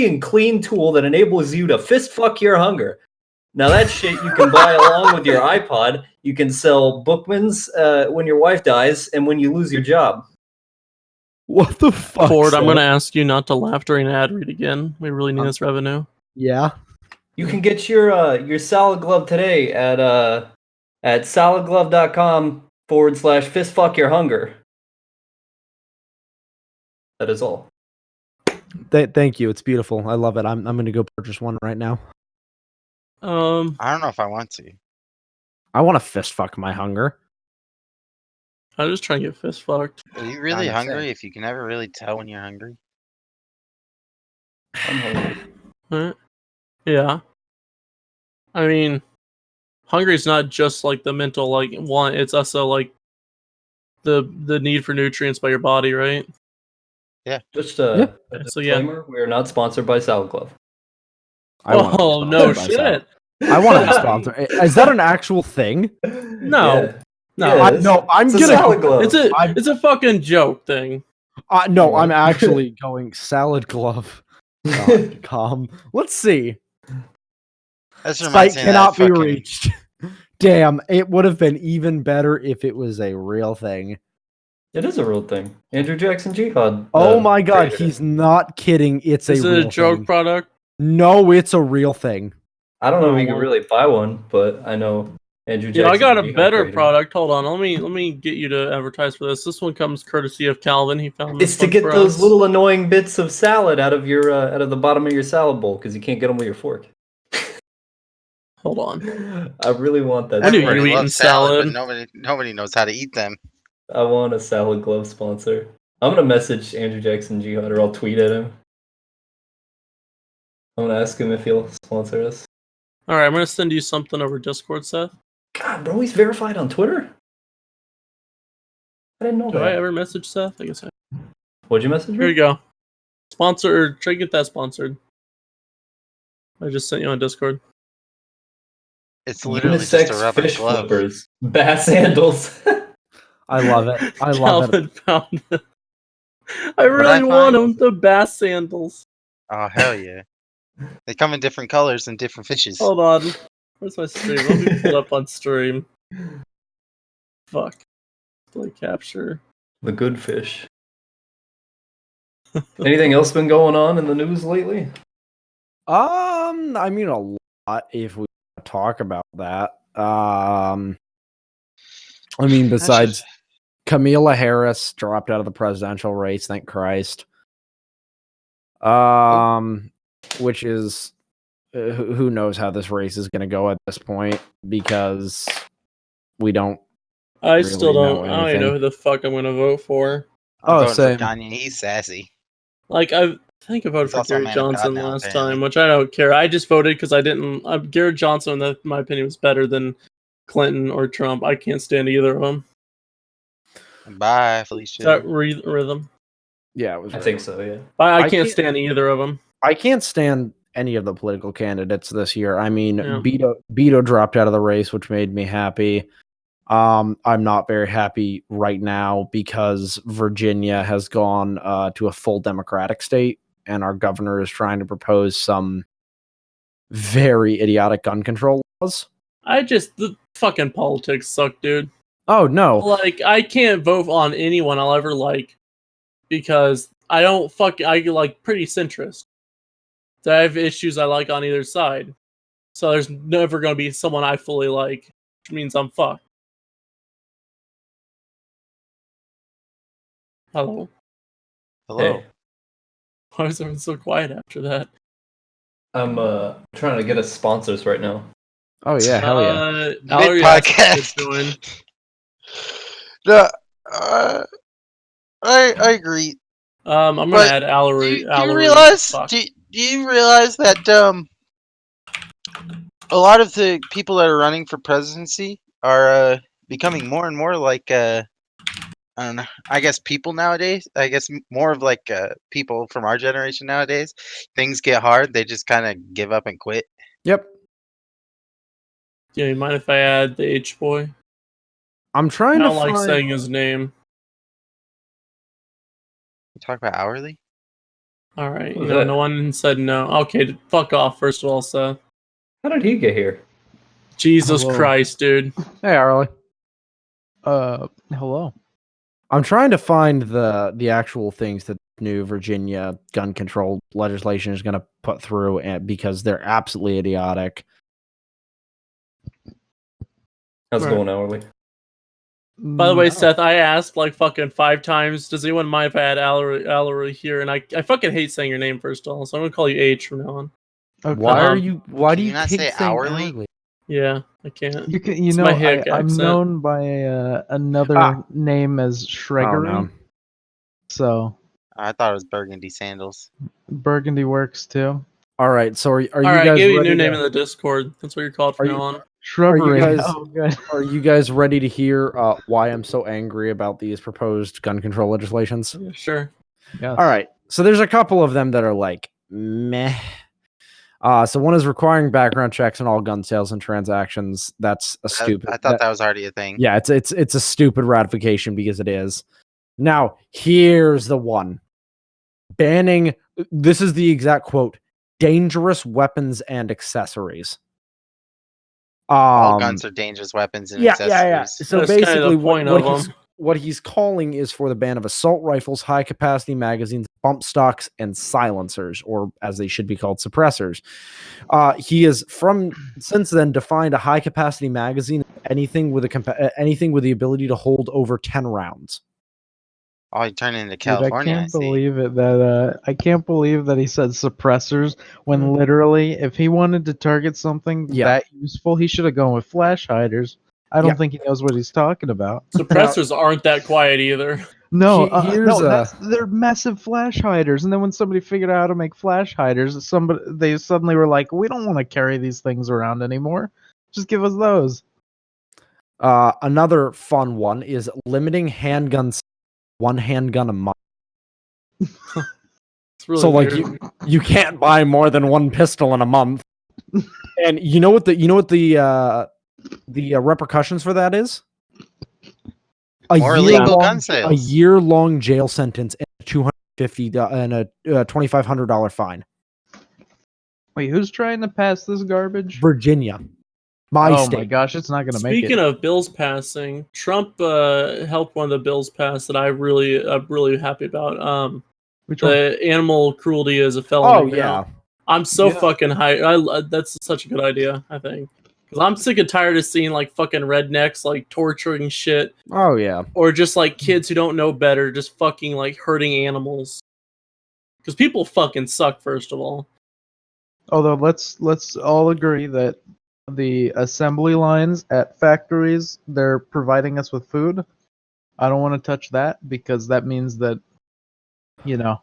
and clean tool that enables you to fist fuck your hunger. Now that shit you can buy along with your iPod. You can sell Bookmans when your wife dies and when you lose your job. What the fuck? Ford, Seth? I'm going to ask you not to laugh during an ad read again. We really need this revenue. Yeah. You can get your salad glove today at saladglove.com/fistfuckyourhunger. That is all. Thank you. It's beautiful. I love it. I'm going to go purchase one right now. I don't know if I want to. I want to fist fuck my hunger. I'm just trying to get fist fucked. Are you really I'm hungry saying. if you can never really tell when you're hungry? I'm hungry. Right? Yeah. I mean, hungry is not just like the mental like want. It's also like the need for nutrients by your body, right? Just So yeah. disclaimer: we are not sponsored by Salad Glove. I wanna be Oh no sponsored by shit! I want to be sponsored. Is that an actual thing? No. Yeah. No, Yeah, I'm it's a gonna. salad glove. It's a fucking joke thing. No, What? I'm actually going saladglove.com. Let's see. This Site reminds me of that cannot be fucking. reached. Damn, it would have been even better if it was a real thing. It is a real thing. Andrew Jackson Jihad. Oh my god, created he's it. not kidding. It's Is a it real a joke thing. product? No, it's a real thing. I don't know if you Oh, can really buy one, but I know Andrew Jackson. Yeah, I got a Jihad better created it. product. Hold on, let me get you to advertise for this. This one comes courtesy of Kelvin. He found this It's to one get for those us. little annoying bits of salad out of the bottom of your salad bowl because you can't get them with your fork. Hold on. I really want that. When do Everybody you eat loves in salad, salad? but nobody knows how to eat them. I want a salad glove sponsor. I'm gonna message Andrew Jackson Jihad, or I'll tweet at him. I'm gonna ask him if he'll sponsor us. All right, I'm gonna send you something over Discord, Seth. God, bro, he's verified on Twitter. I didn't know Do that. I ever message Seth? I guess I. What'd you message me? Here you go. Sponsor. Try to get that sponsored. I just sent you on Discord. It's literally just a Unisex rubber fish glove. flippers, bass handles. I love it. I love it. Calvin found it. I really want them. The bass sandals. Oh hell yeah! They come in different colors and different fishes. Hold on. Where's my stream? Let me pull it up on stream. Fuck. Display capture. The good fish. Anything else been going on in the news lately? I mean a lot if we talk about that. I mean besides Kamala Harris dropped out of the presidential race, thank Christ. Which is who knows how this race is going to go at this point because we don't. I really still know don't. I don't even anything. know who the fuck I'm gonna vote for. I'm voting same. for Kanye. He's sassy. Like I think I voted He's for also a Gary man of God Johnson now, last apparently. time, which I don't care. I just voted because I didn't. Garrett Johnson, in my opinion, was better than Clinton or Trump. I can't stand either of them. Bye, Is Felicia. that rhythm? Yeah, it was. I think so. Yeah. I I can't can't- stand either of them. I can't stand any of the political candidates this year. I mean, Yeah. Beto dropped out of the race, which made me happy. I'm not very happy right now because Virginia has gone to a full Democratic state, and our governor is trying to propose some very idiotic gun control laws. The fucking politics suck, dude. Oh no! Like, I can't vote on anyone I'll ever like because I like pretty centrist. So I have issues I like on either side. So there's never going to be someone I fully like, which means I'm fucked. Hello? Hello. Hey, Why was everyone so quiet after that? I'm trying to get us sponsors right now. Oh yeah, hell yeah! Mallory asked to join. No, I agree. I'm gonna But add Allery. Do you realize? Fuck. Do you realize that a lot of the people that are running for presidency are becoming more and more like I don't know. I guess people nowadays. I guess more of like people from our generation nowadays. Things get hard, they just kind of give up and quit. Yep. Yeah, you mind if I add the H boy? I'm I trying to don't like find. saying his name. We talk about hourly. All right, Who's that? no one said no. Okay, fuck off. First of all, Seth. How did he get here? Jesus Hello. Christ, dude. Hey, Arlie. Hello. I'm trying to find the actual things that new Virginia gun control legislation is going to put through, because they're absolutely idiotic. How's it Right. going, Hourly? By the way, No. Seth, I asked like fucking 5 times. Does anyone mind if I add Allery here? And I fucking hate saying your name first of all, so I'm gonna call you H from now on. Okay. Why Can do you you not hate say saying hourly? Yeah, I can't. You can, It's my hick I'm accent. known by another name as Oh, Shreggery. no. So I thought it was Burgundy Sandals. Burgundy works too. All right, so are you All right, I guys gave you a ready new name to, in the Discord. That's what you're called from Are now you- on. Shrubbery. guys- Oh, good. are you guys ready to hear why I'm so angry about these proposed gun control legislations? Yeah, sure. Yes. All right, so there's a couple of them that are like meh. So one is requiring background checks on all gun sales and transactions. That's a stupid. I thought that was already a thing. Yeah, it's a stupid ratification because it is. Now, here's the one. Banning, this is the exact quote, dangerous weapons and accessories. All guns are dangerous weapons and accessories. So That's kinda basically the point of what he's calling is for the ban of assault rifles, high capacity magazines, bump stocks, and silencers, or as they should be called, suppressors. He has since then defined a high capacity magazine anything with the ability to hold over 10 rounds. Oh, you turn into Dude, California. I can't see. believe it that I can't believe that he said suppressors when Mm. literally if he wanted to target something Yeah. that useful, he should have gone with flash hiders. I don't Yeah. think he knows what he's talking about. Suppressors aren't that quiet either. No, Here's they're massive flash hiders. And then when somebody figured out how to make flash hiders, they suddenly were like, "We don't want to carry these things around anymore. Just give us those." Another fun one is limiting handguns, one handgun a month. It's really So like weird. you can't buy more than one pistol in a month. And you know what the repercussions for that is? More illegal gun A sales. year-long jail sentence and $250 and a $2,500 fine. Wait, who's trying to pass this garbage? Virginia, my Oh state. my gosh, it's not going to make it. Speaking of bills passing, Trump helped one of the bills pass that I'm really happy about. Which one? The animal cruelty is a felony. Oh now. yeah, I'm so Yeah. fucking high. That's such a good idea. I think because I'm sick and tired of seeing like fucking rednecks like torturing shit, oh yeah. or just like kids who don't know better, just fucking like hurting animals. Because people fucking suck. First of all, Although let's all agree that the assembly lines at factories, they're providing us with food. I don't want to touch that because that means that, you know,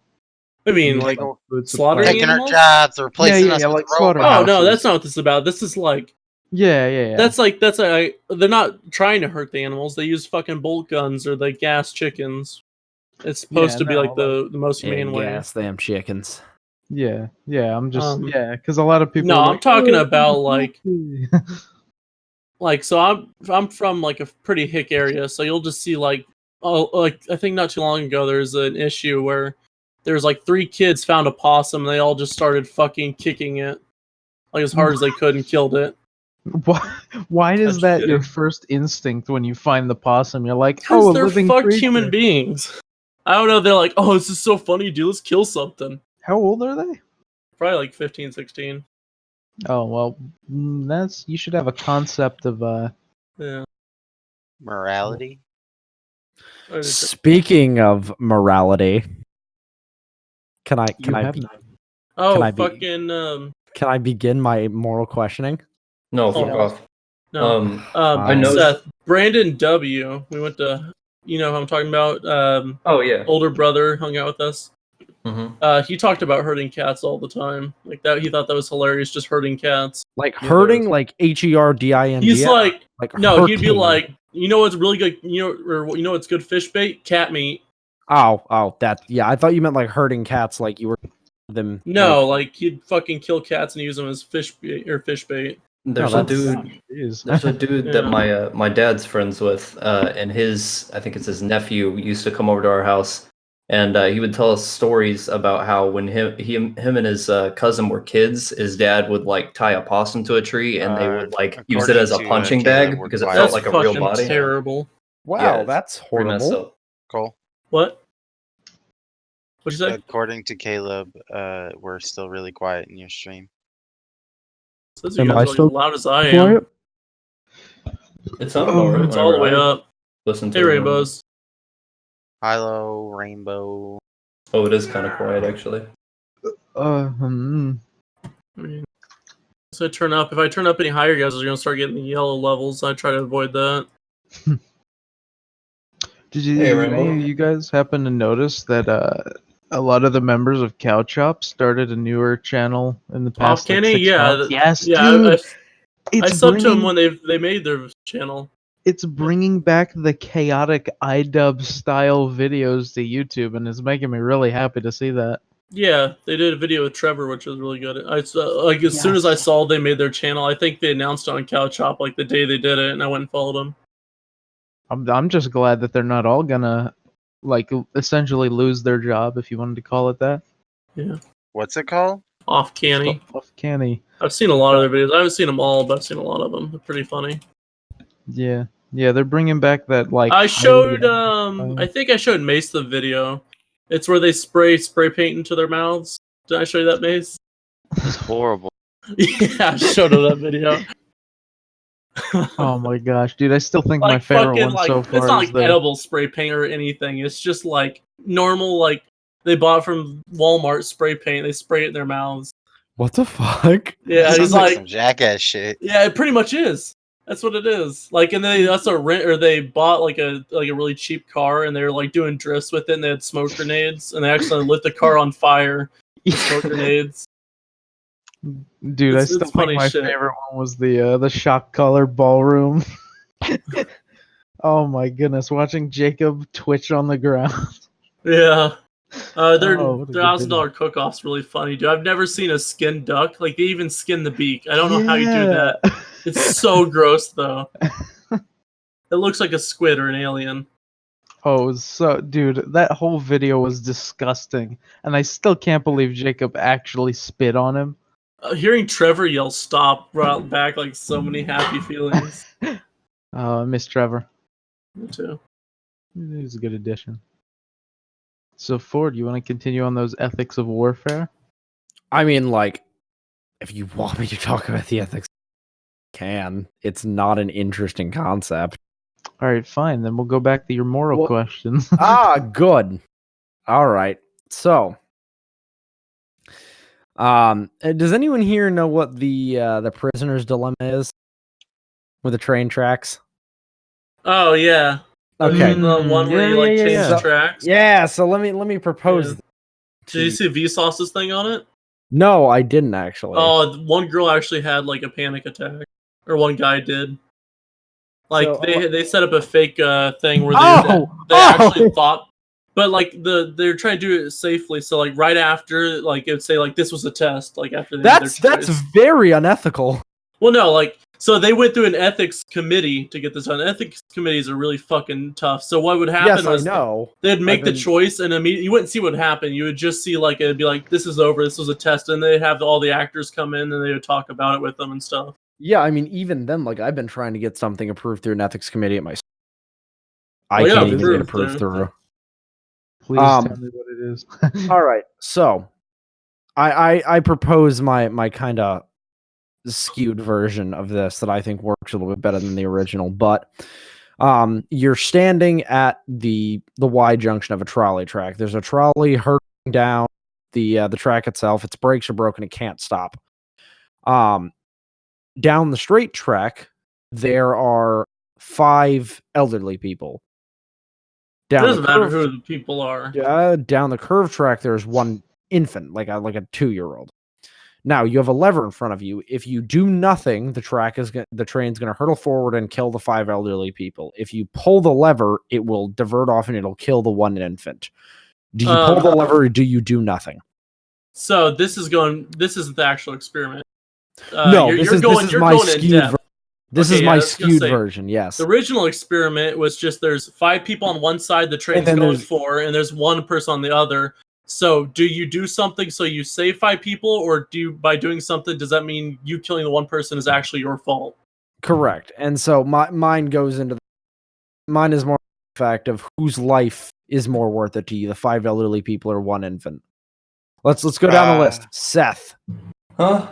I mean, Use like food slaughtering supply. Taking our animals? jobs, replacing yeah, us yeah, with like slaughterhouses. robots. Oh no, that's not what this is about. This is like Yeah. that's they're not trying to hurt the animals. They use fucking bolt guns or they gas chickens. It's supposed to be like the most Yeah, humane way. gas them chickens. Yeah. I'm just Um, because a lot of people. No, are I'm like, talking "Oh, about healthy." like so I'm from like a pretty hick area, so you'll just see like like I think not too long ago there's an issue where there's like 3 kids found a possum and they all just started fucking kicking it like as hard as they could and killed it. Why is Touch that your kidding. first instinct when you find the possum? You're like, Because oh, a they're living fucked creature. human beings. I don't know, they're like, oh, this is so funny, dude, let's kill something. How old are they? Probably like 15, 16. Oh well, you should have a concept of Yeah. Morality. Speaking of morality, can I you have be- none. Oh, Can I be- fucking can I begin my moral questioning? No, fuck Yeah. off. no. I know. Seth, Brandon W. We went to, you know who I'm talking about. Oh yeah. Older brother hung out with us. Mm-hmm. He talked about hurting cats all the time. Like that, he thought that was hilarious, just hurting cats. Like Yeah, herding, there's- like HERDING. He's like, no, he'd be hurting. like, you know what's really good, what's good fish bait? Cat meat. That yeah. I thought you meant like herding cats, like you were them. No, like he'd fucking kill cats and use them as fish bait. There's No, a that's- dude. Jeez. There's a dude that Yeah. my dad's friends with, and I think it's his nephew used to come over to our house, and he would tell us stories about how when him and his cousin were kids, his dad would like tie a possum to a tree, and they would like use it according as a to, punching Caleb, bag we're because it quiet. felt That's like a real fucking body. terrible. Wow, Yeah, it's that's Pretty messed horrible. up. Cole. What? What'd you say? According to Caleb, we're still really quiet in your stream. Says you Am guys I are like still as loud as I am. quiet? It sounded Oh, alright. It's all the way whenever I up. listened to Hey, the rainbows. Hilo, Rainbow. Oh, it is kind of quiet actually. Hmm. I mean, so turn up. If I turn up any higher, you guys are gonna start getting the yellow levels. I try to avoid that. Did you, Hey, any Rainbow. of you guys happen to notice that a lot of the members of Cow Chop started a newer channel in the past like, Kenny? 6 Yeah, months? Yes, yeah. dude. I It's subbed to them bringing when they made their channel. it's bringing back the chaotic iDub style videos to YouTube, and it's making me really happy to see that. Yeah, they did a video with Trevor, which was really good. Like as soon as I Yes. saw they made their channel, I think they announced it on Cow Chop like the day they did it, and I went and followed them. I'm just glad that they're not all gonna like essentially lose their job, if you wanted to call it that. Yeah, What's it called? off canny. Off canny. I've seen a lot of their videos. I haven't seen them all, but I've seen a lot of them. They're pretty funny. Yeah, they're bringing back that like. I showed highly- I think I showed Mace the video. It's where they spray paint into their mouths. Did I show you that, Mace? It's horrible. Yeah, I showed him that video. Oh my gosh, dude! I still think my Like favorite fucking one like so it's far not is like the. edible spray paint or anything. It's just like normal like they bought from Walmart spray paint. They spray it in their mouths. What the fuck? Yeah, Sounds he's like like some jackass shit. yeah, it pretty much is. That's what it is. Like, and that's a rent, or they bought like a really cheap car, and they were like doing drifts with it, and they had smoke grenades, and they actually lit the car on fire with smoke grenades. Dude, I It's still think funny my shit. favorite one was the shock collar ballroom. Oh my goodness, watching Jacob twitch on the ground. Yeah. Their Oh, what a good $1,000 cook-off's really funny, dude. I've never seen a skinned duck. Like they even skin the beak. I don't know how you do that. It's so gross though. It looks like a squid or an alien. Oh, it was so dude, that whole video was disgusting, and I still can't believe Jacob actually spit on him. Hearing Trevor yell "stop" brought back like so many happy feelings. I miss Trevor. Me too. He was a good addition. So Ford, you want to continue on those ethics of warfare? I mean, like, if you want me to talk about the ethics, I can. It's not an interesting concept. All right, fine. Then we'll go back to your moral Well- questions. Good. All right. So, does anyone here know what the prisoner's dilemma is with the train tracks? Oh yeah. Okay. The one where you like Yeah, change yeah. the tracks. Yeah, so let me propose Yeah. Did you see Vsauce's thing on it? No, I didn't actually. Oh, one girl actually had like a panic attack, or one guy did. Like So, they set up a fake thing where they Oh! actually thought, but like they're trying to do it safely. So like right after, like it would say like this was a test. Like after they did their That's choice. very unethical. Well, no, like so they went through an ethics committee to get this done. Ethics committees are really fucking tough. So what would happen Yes, was I know. they'd make I've the been- choice, and immediately you wouldn't see what happened. You would just see like it'd be like this is over. This was a test, and they'd have all the actors come in and they would talk about it with them and stuff. Yeah, I mean, even then, like I've been trying to get something approved through an ethics committee at my. I Well, yeah, can't even get approved, approved yeah. through. Please Um, tell me what it is. All right, so I propose my kind of skewed version of this that I think works a little bit better than the original. But you're standing at the Y junction of a trolley track. There's a trolley hurtling down the track itself. Its brakes are broken. It can't stop. Down the straight track, there are 5 elderly people. It Down doesn't the matter curve, who the people are. down the curve track, there's one infant, like a 2-year-old. Now you have a lever in front of you. If you do nothing, the train's gonna hurtle forward and kill the 5 elderly people. If you pull the lever, it will divert off and it'll kill the one infant. Do you pull the lever or do you do nothing? So this isn't the actual experiment. No, this is my skewed. This Okay, is yeah, my I was gonna skewed say, version. Yes. The original experiment was just there's 5 people on one side the train's then going there's- for, and there's one person on the other. So do you do something so you save 5 people, or by doing something, does that mean you killing the one person is actually your fault? Correct. And so mine goes into mine is more the fact of whose life is more worth it to you, the 5 elderly people or one infant. Let's go down the list. Seth. Huh?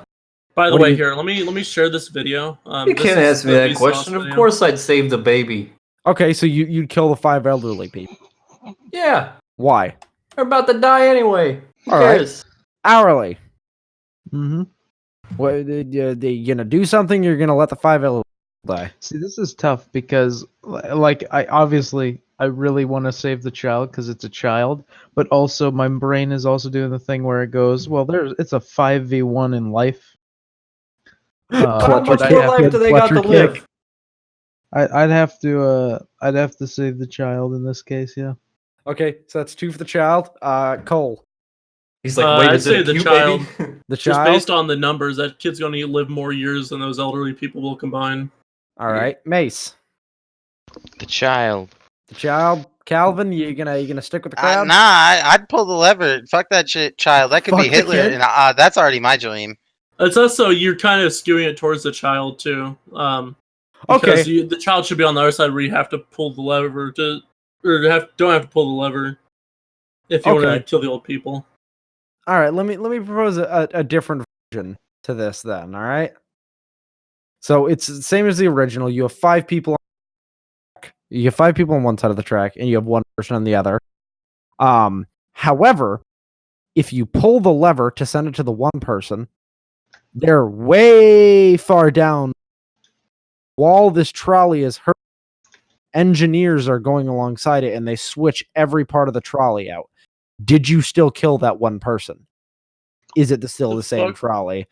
By the What do way, you- here, let me share this video. You This can't is ask me the that Vsauce question. Of video. course I'd save the baby. Okay, so you'd kill the 5 elderly people. Yeah, Why? they're about to die anyway. Who All right. cares? Hourly. Mm-hmm. What they gonna do something? You're gonna let the 5 elderly die. See, this is tough because, like, I really want to save the child because it's a child, but also my brain is also doing the thing where it goes, well, it's a 5v1 in life. How much but more life do they got to Fletcher live? kick. I'd have to save the child in this case, yeah. Okay, so that's 2 for the child. Cole. He's like, wait, I'd is it say a the cute child. baby? The Just child. based on the numbers, that kid's going to live more years than those elderly people will combine. All right, Mace. The child. The child. Calvin, you gonna stick with the crowd? Nah, I'd pull the lever. Fuck that shit, child. That could Fuck be the Hitler, kid? and that's already my dream. It's also you're kind of skewing it towards the child too. Because Okay. the child should be on the other side where you have to pull the lever don't have to pull the lever if you want Okay. to kill the old people. All right, let me propose a different version to this then, all right? So it's the same as the original. You have 5 people. You have 5 people on one side of the track, and you have 1 person on the other. However, if you pull the lever to send it to the one person, they're way far down. While this trolley is hurt, engineers are going alongside it, and they switch every part of the trolley out. Did you still kill that one person? Is it still the same fuck? trolley?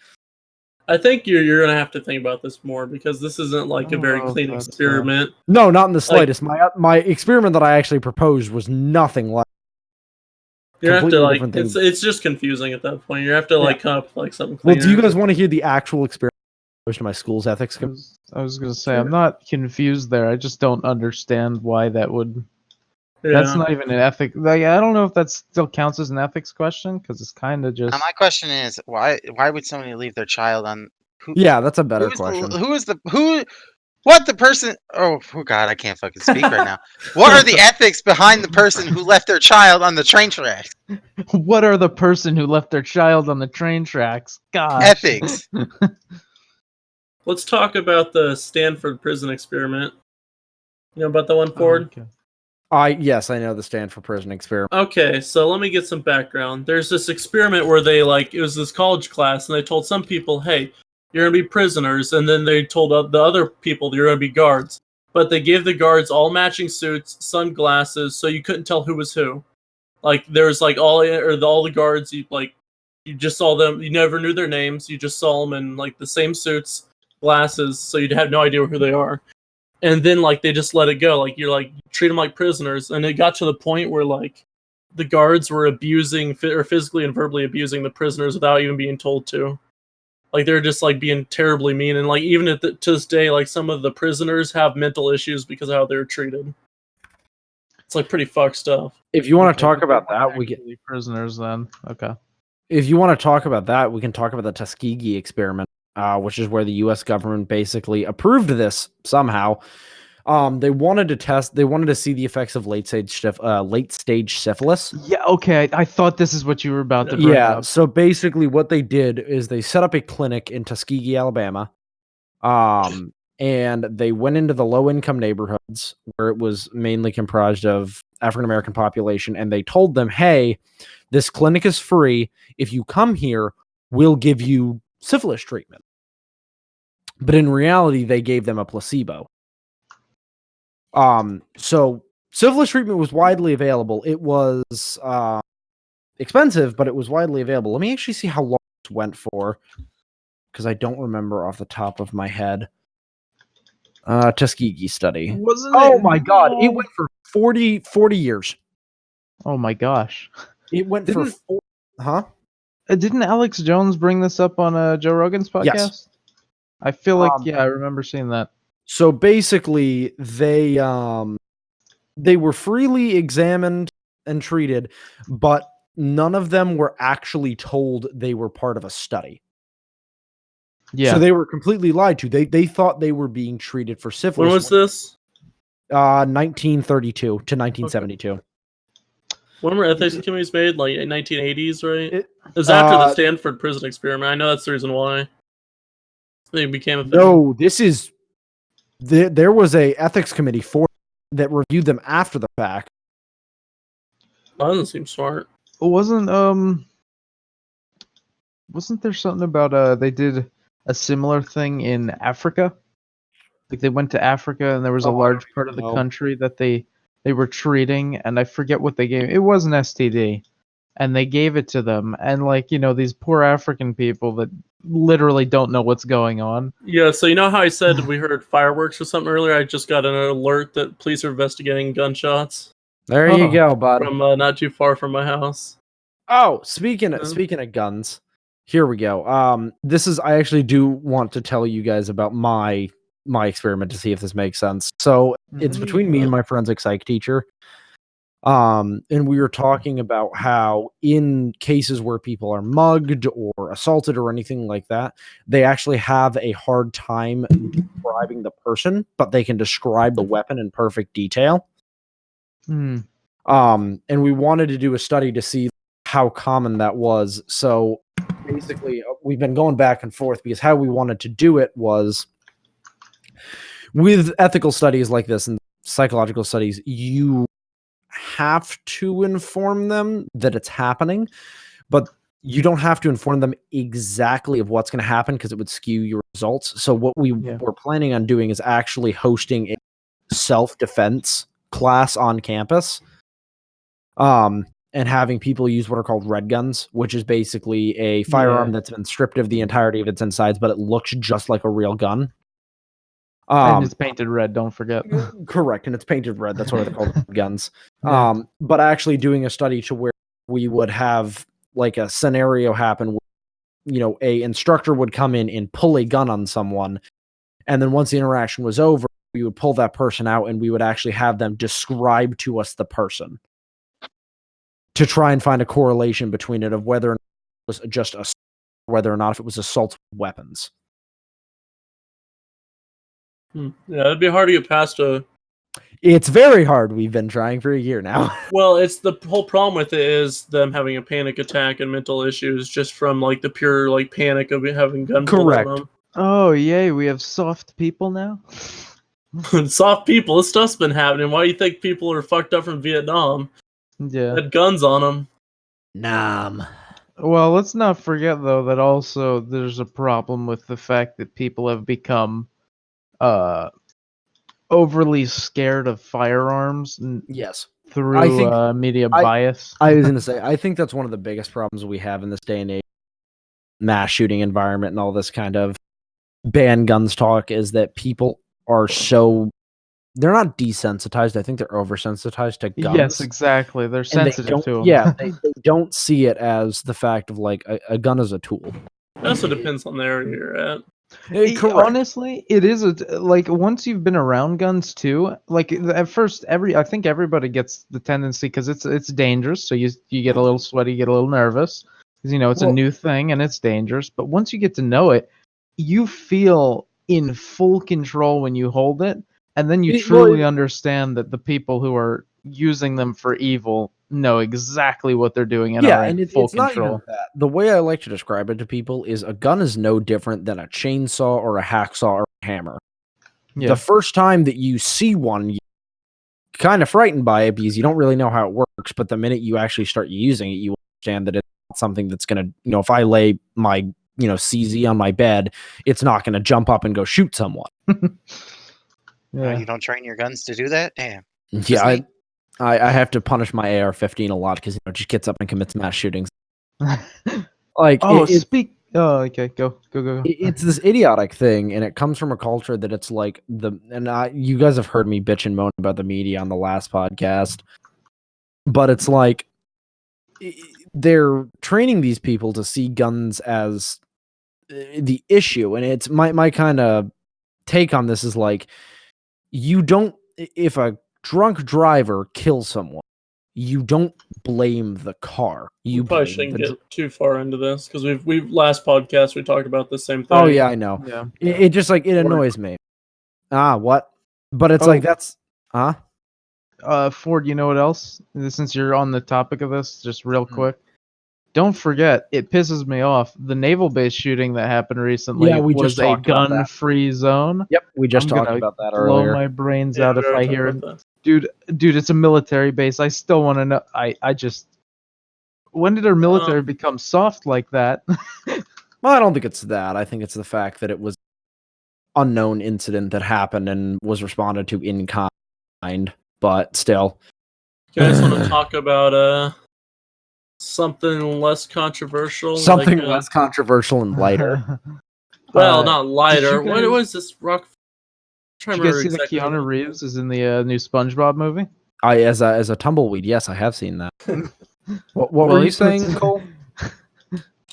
I think you're gonna have to think about this more because this isn't like a very Oh, clean that's experiment. No, not in the slightest. My experiment that I actually proposed was nothing like. You have to Completely like different thing. it's just confusing at that point. You have to like come up with like something Well, cleaner. do you guys want to hear the actual experiment to my school's ethics? I was gonna say I'm not confused there. I just don't understand why that would. That's not even an ethic. Like, I don't know if that still counts as an ethics question because it's kind of just. Now, my question is, why would somebody leave their child on? Yeah, that's a better Who's question. What the person? Oh God, I can't fucking speak right now. What are the ethics behind the person who left their child on the train tracks? What are the person who left their child on the train tracks? God. Ethics. Let's talk about the Stanford prison experiment. You know about that one, Ford? Okay. Yes, I know the Stanford prison experiment. Okay, so let me get some background. There's this experiment where it was this college class, and they told some people, hey, you're going to be prisoners, and then they told the other people you're going to be guards. But they gave the guards all matching suits, sunglasses, so you couldn't tell who was who. Like there's like all the guards you just saw them. You never knew their names. You just saw them in like the same suits, glasses, so you'd have no idea who they are. And then like they just let it go. Like you're like treat them like prisoners. And it got to the point where like the guards were abusing or physically and verbally abusing the prisoners without even being told to. Like they're just like being terribly mean. And like even to this day, like some of the prisoners have mental issues because of how they're treated. It's like pretty fucked stuff. If you want to Okay, talk about that, we get. Actually prisoners then. Okay. If you want to talk about that, we can talk about the Tuskegee Experiment, which is where the U.S. government basically approved this somehow. They wanted to see the effects of late stage syphilis. Yeah. Okay. I thought this is what you were about to bring up. So basically, what they did is they set up a clinic in Tuskegee, Alabama, and they went into the low income neighborhoods where it was mainly comprised of African American population, and they told them, "Hey, this clinic is free. If you come here, we'll give you syphilis treatment." But in reality, they gave them a placebo. So syphilis treatment was widely available. It was expensive, but it was widely available. Let me actually see how long this went for, because I don't remember off the top of my head. Tuskegee study. My god, it went for 40 years. Oh my gosh. It went for Didn't Alex Jones bring this up on Joe Rogan's podcast? Yes. I feel like I remember seeing that. So basically, they were freely examined and treated, but none of them were actually told they were part of a study. Yeah. So they were completely lied to. They thought they were being treated for syphilis. When was this? 1932 to 1972. Okay. When were ethics committees made? Like in 1980s, right? It was after the Stanford prison experiment. I know that's the reason why they became a thing. No, this is there was a ethics committee that reviewed them after the fact. That doesn't seem smart. Wasn't there something about they did a similar thing in Africa? Like they went to Africa and there was a large part of the country that they were treating, and I forget what they gave. It was an STD, and they gave it to them, and like, you know, these poor African people that literally don't know what's going on. Yeah, so you know how I said we heard fireworks or something earlier? I just got an alert that police are investigating gunshots. There you go, bud. From not too far from my house. Oh, speaking of guns, here we go. I actually do want to tell you guys about my experiment to see if this makes sense. So it's between me and my forensic psych teacher. And we were talking about how in cases where people are mugged or assaulted or anything like that, they actually have a hard time describing the person, but they can describe the weapon in perfect detail. And we wanted to do a study to see how common that was. So basically, we've been going back and forth because how we wanted to do it was with ethical studies like this and psychological studies, you have to inform them that it's happening, but you don't have to inform them exactly of what's going to happen because it would skew your results. So what we were planning on doing is actually hosting a self-defense class on campus, and having people use what are called red guns, which is basically a firearm that's been stripped of the entirety of its insides, but it looks just like a real gun. And it's painted red, don't forget. Correct, and it's painted red. That's why they're called guns. But actually doing a study to where we would have like a scenario happen where, you know, a instructor would come in and pull a gun on someone, and then once the interaction was over, we would pull that person out and we would actually have them describe to us the person to try and find a correlation between it of whether or not it was just whether or not if it was assault with weapons. Yeah, it'd be hard to get past a... It's very hard. We've been trying for a year now. Well, it's the whole problem with it is them having a panic attack and mental issues just from like the pure like panic of having gun pulled on them. Oh, yay, we have soft people now? Soft people, this stuff's been happening. Why do you think people are fucked up from Vietnam? Yeah. Had guns on them. Nam. Well, let's not forget, though, that also there's a problem with the fact that people have become overly scared of firearms. Yes. through think- media I- bias. I was gonna say, I think that's one of the biggest problems we have in this day and age, mass shooting environment and all this kind of ban guns talk, is that people are they're not desensitized. I think they're oversensitized to guns. Yes, exactly. They're And they sensitive don't, to them. yeah, they don't see it as the fact of like a gun is a tool. It also depends on the area you're at. Honestly, it is like once you've been around guns too. Like at first, I think everybody gets the tendency because it's dangerous. So you get a little sweaty, you get a little nervous because it's a new thing and it's dangerous. But once you get to know it, you feel in full control when you hold it, and then you truly understand that the people who are using them for evil know exactly what they're doing and are in full it's not control. even that. The way I like to describe it to people is a gun is no different than a chainsaw or a hacksaw or a hammer. Yeah. The first time that you see one, you're kind of frightened by it because you don't really know how it works. But the minute you actually start using it, you understand that it's not something that's going to, if I lay my, CZ on my bed, it's not going to jump up and go shoot someone. Yeah. You don't train your guns to do that? Damn. Yeah, I have to punish my AR-15 a lot because it just gets up and commits mass shootings. Like, okay, go. It's this idiotic thing, and it comes from a culture that it's like you guys have heard me bitch and moan about the media on the last podcast, but it's like they're training these people to see guns as the issue, and it's my kind of take on this is like, if a drunk driver kills someone, you don't blame the car. You probably blame shouldn't the get too far into this because we've last podcast we talked about the same thing. Oh yeah, I know. Yeah. It just like it annoys me. What? But it's like that's Ford, you know what else? Since you're on the topic of this, just real quick. Don't forget, it pisses me off. The naval base shooting that happened recently we just was a talked about that. gun-free zone. Yep, we just I'm talked gonna about that Blow earlier. my brains Yeah, out we if already I talked hear about it. Dude, it's a military base. I still want to know. I just. When did our military become soft like that? Well, I don't think it's that. I think it's the fact that it was unknown incident that happened and was responded to in kind. But still, You guys want to talk about something less controversial? something like, less controversial and lighter. Well, not lighter. you What guys- was this rock? Did you guys see that Keanu Reeves is in the new SpongeBob movie? As a tumbleweed, yes, I have seen that. What were you he's saying, Cole?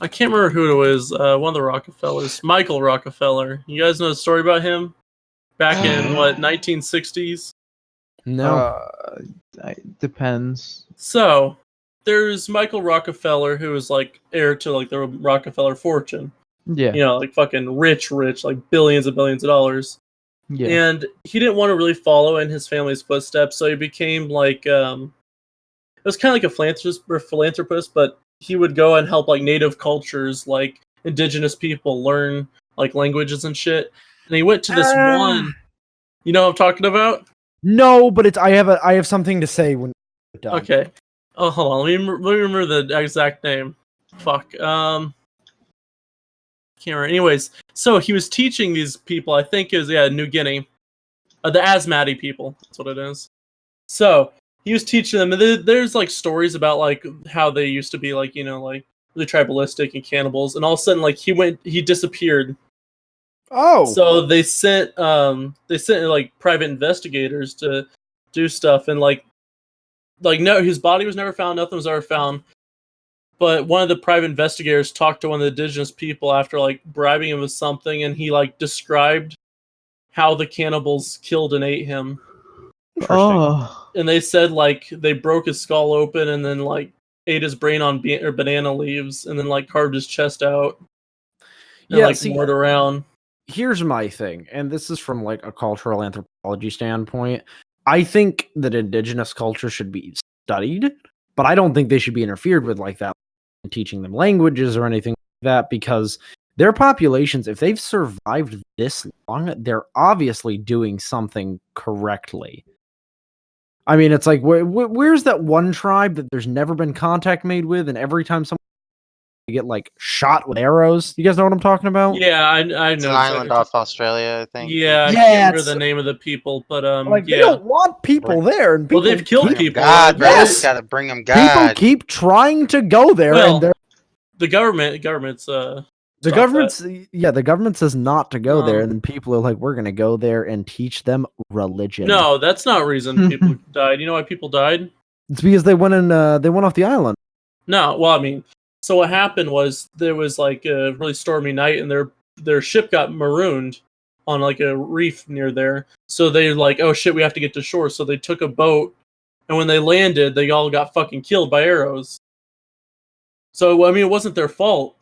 I can't remember who it was. One of the Rockefellers, Michael Rockefeller. You guys know the story about him? Back in 1960s. No. Depends. So there's Michael Rockefeller, who is like heir to like the Rockefeller fortune. Yeah. Like fucking rich, like billions and billions of dollars. Yeah. And he didn't want to really follow in his family's footsteps, so he became like it was kind of like a philanthropist, but he would go and help like native cultures, like indigenous people, learn like languages and shit. And he went to this one. You know what I'm talking about? No, but I have something to say when you're done. Okay. Oh, hold on. Let me remember the exact name. Fuck. Can't remember. Anyways, so he was teaching these people. I think it was New Guinea, the Asmati people. That's what it is. So he was teaching them, and there's like stories about like how they used to be like like really tribalistic and cannibals, and all of a sudden like he disappeared. Oh. So they sent like private investigators to do stuff, and like no, his body was never found. Nothing was ever found. But one of the private investigators talked to one of the indigenous people after like bribing him with something, and he like described how the cannibals killed and ate him. Oh. And they said like they broke his skull open and then like ate his brain on banana leaves and then like carved his chest out. And, Yeah, like see, moored around. here's my thing, and this is from like a cultural anthropology standpoint. I think that indigenous culture should be studied, but I don't think they should be interfered with like that, teaching them languages or anything like that, because their populations, if they've survived this long, they're obviously doing something correctly. I mean, it's like, where's that one tribe that there's never been contact made with, and every time someone they get like shot with arrows. You guys know what I'm talking about? Yeah, I It's know. an island exactly. off Australia, I think. Yeah, I Yeah, can't remember it's- the name of the people, but Like they yeah. don't want people there, and Well, people they've killed Bring 'em people. God, bro. Yes! Gotta bring them people God. keep trying to go there, Well, and they're the government's the stop government's the government says not to go there, Um, and then people are like, we're gonna go there and teach them religion. No, that's not reason people died. You know why people died? It's because they went off the island. No, well, I mean, so what happened was there was like a really stormy night, and their ship got marooned on like a reef near there. So they like, oh shit, we have to get to shore. So they took a boat, and when they landed, they all got fucking killed by arrows. So I mean, it wasn't their fault,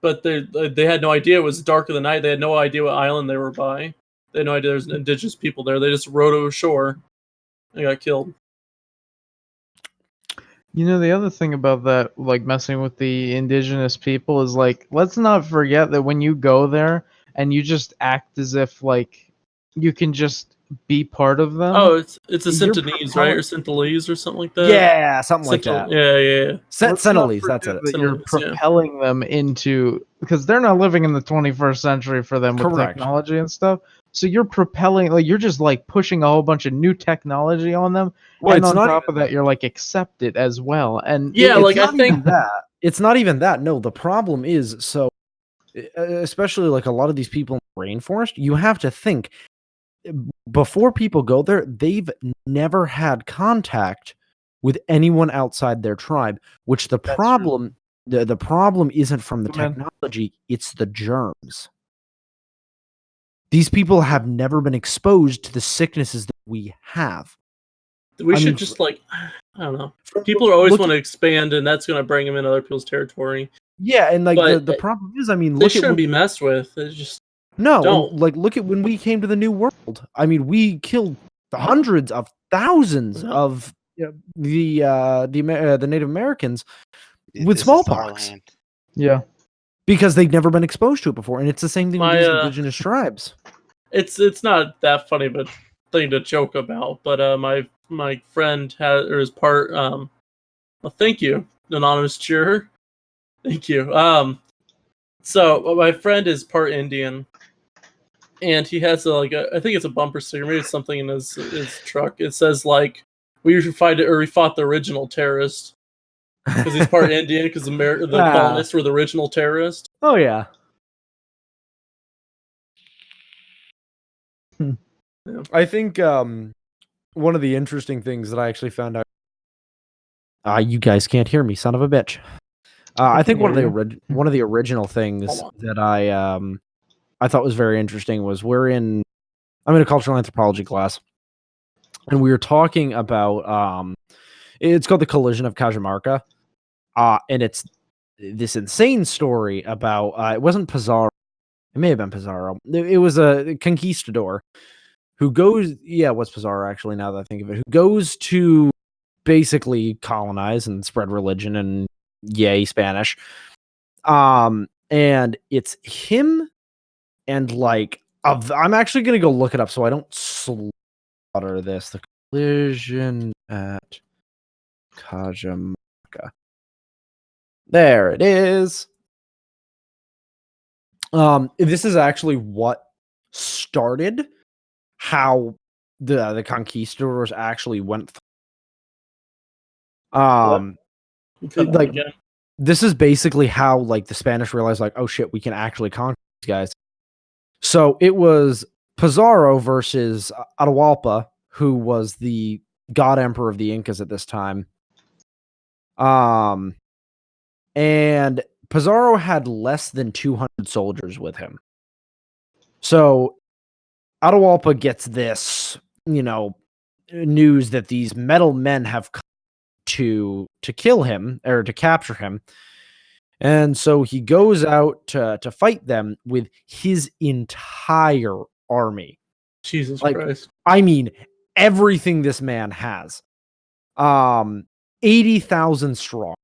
but they had no idea it was dark of the night. They had no idea what island they were by. They had no idea there's indigenous people there. They just rowed ashore and got killed. You know, the other thing about that, like messing with the indigenous people, is like, let's not forget that when you go there and you just act as if like you can just be part of them. Oh, it's a You're Sintonese, right? Or Sintonese or something like that. Yeah, something like Sintal- that. Yeah. Let's not Sentinelese, that's forget it. that you're Sentinelese, yeah. propelling them into, because they're not living in the 21st century for them with Correct. technology and stuff. So you're propelling, like you're just like pushing a whole bunch of new technology on them, Well, and it's on not top even of that, you're like accept it as well. And Yeah, It's like I not think even that. It's not even that. No, the problem is especially like a lot of these people in the rainforest, you have to think before people go there, they've never had contact with anyone outside their tribe, which the That's problem the problem isn't from the Man. technology, it's the germs. These people have never been exposed to the sicknesses that we have. we I should mean, just like, I don't know. People are always look want to expand, and that's going to bring them into other people's territory. Yeah, and like But the problem is, I mean, They look at shouldn't when, be messed with. It's just no, don't. and, like look at when we came to the New World. I mean, we killed hundreds of thousands Yeah. of the Native Americans with This is our smallpox land. yeah, because they'd never been exposed to it before, and it's the same thing with My, these indigenous tribes. It's not that funny, but thing to joke about. But my friend is part. Well, thank you, anonymous cheerer. Thank you. So my friend is part Indian, and he has I think it's a bumper sticker, maybe it's something in his truck. It says like, we fought the original terrorist, because he's part Indian, because the Ah. colonists were the original terrorists. Oh yeah. Yeah. I think one of the interesting things that I actually found out. You guys can't hear me, son of a bitch. I think one of the original things Hold that I thought was very interesting was I'm in a cultural anthropology class, and we were talking about it's called the collision of Cajamarca, and it's this insane story about it wasn't Pizarro, it may have been Pizarro. It was a conquistador who goes, yeah, what's Pizarro actually, now that I think of it, who goes to basically colonize and spread religion and yay Spanish. And it's him and like I'm actually gonna go look it up so I don't slaughter this. The collision at Cajamarca. There it is. This is actually what started how the conquistadors actually went You cut out like again. this is basically how like the Spanish realized like, oh shit, we can actually conquer these guys. So it was Pizarro versus Atahualpa, who was the god emperor of the Incas at this time. And Pizarro had less than 200 soldiers with him. So Atahualpa gets this, news that these metal men have come to kill him or to capture him. And so he goes out to fight them with his entire army. Jesus Like, Christ. I mean, everything this man has. 80,000 strong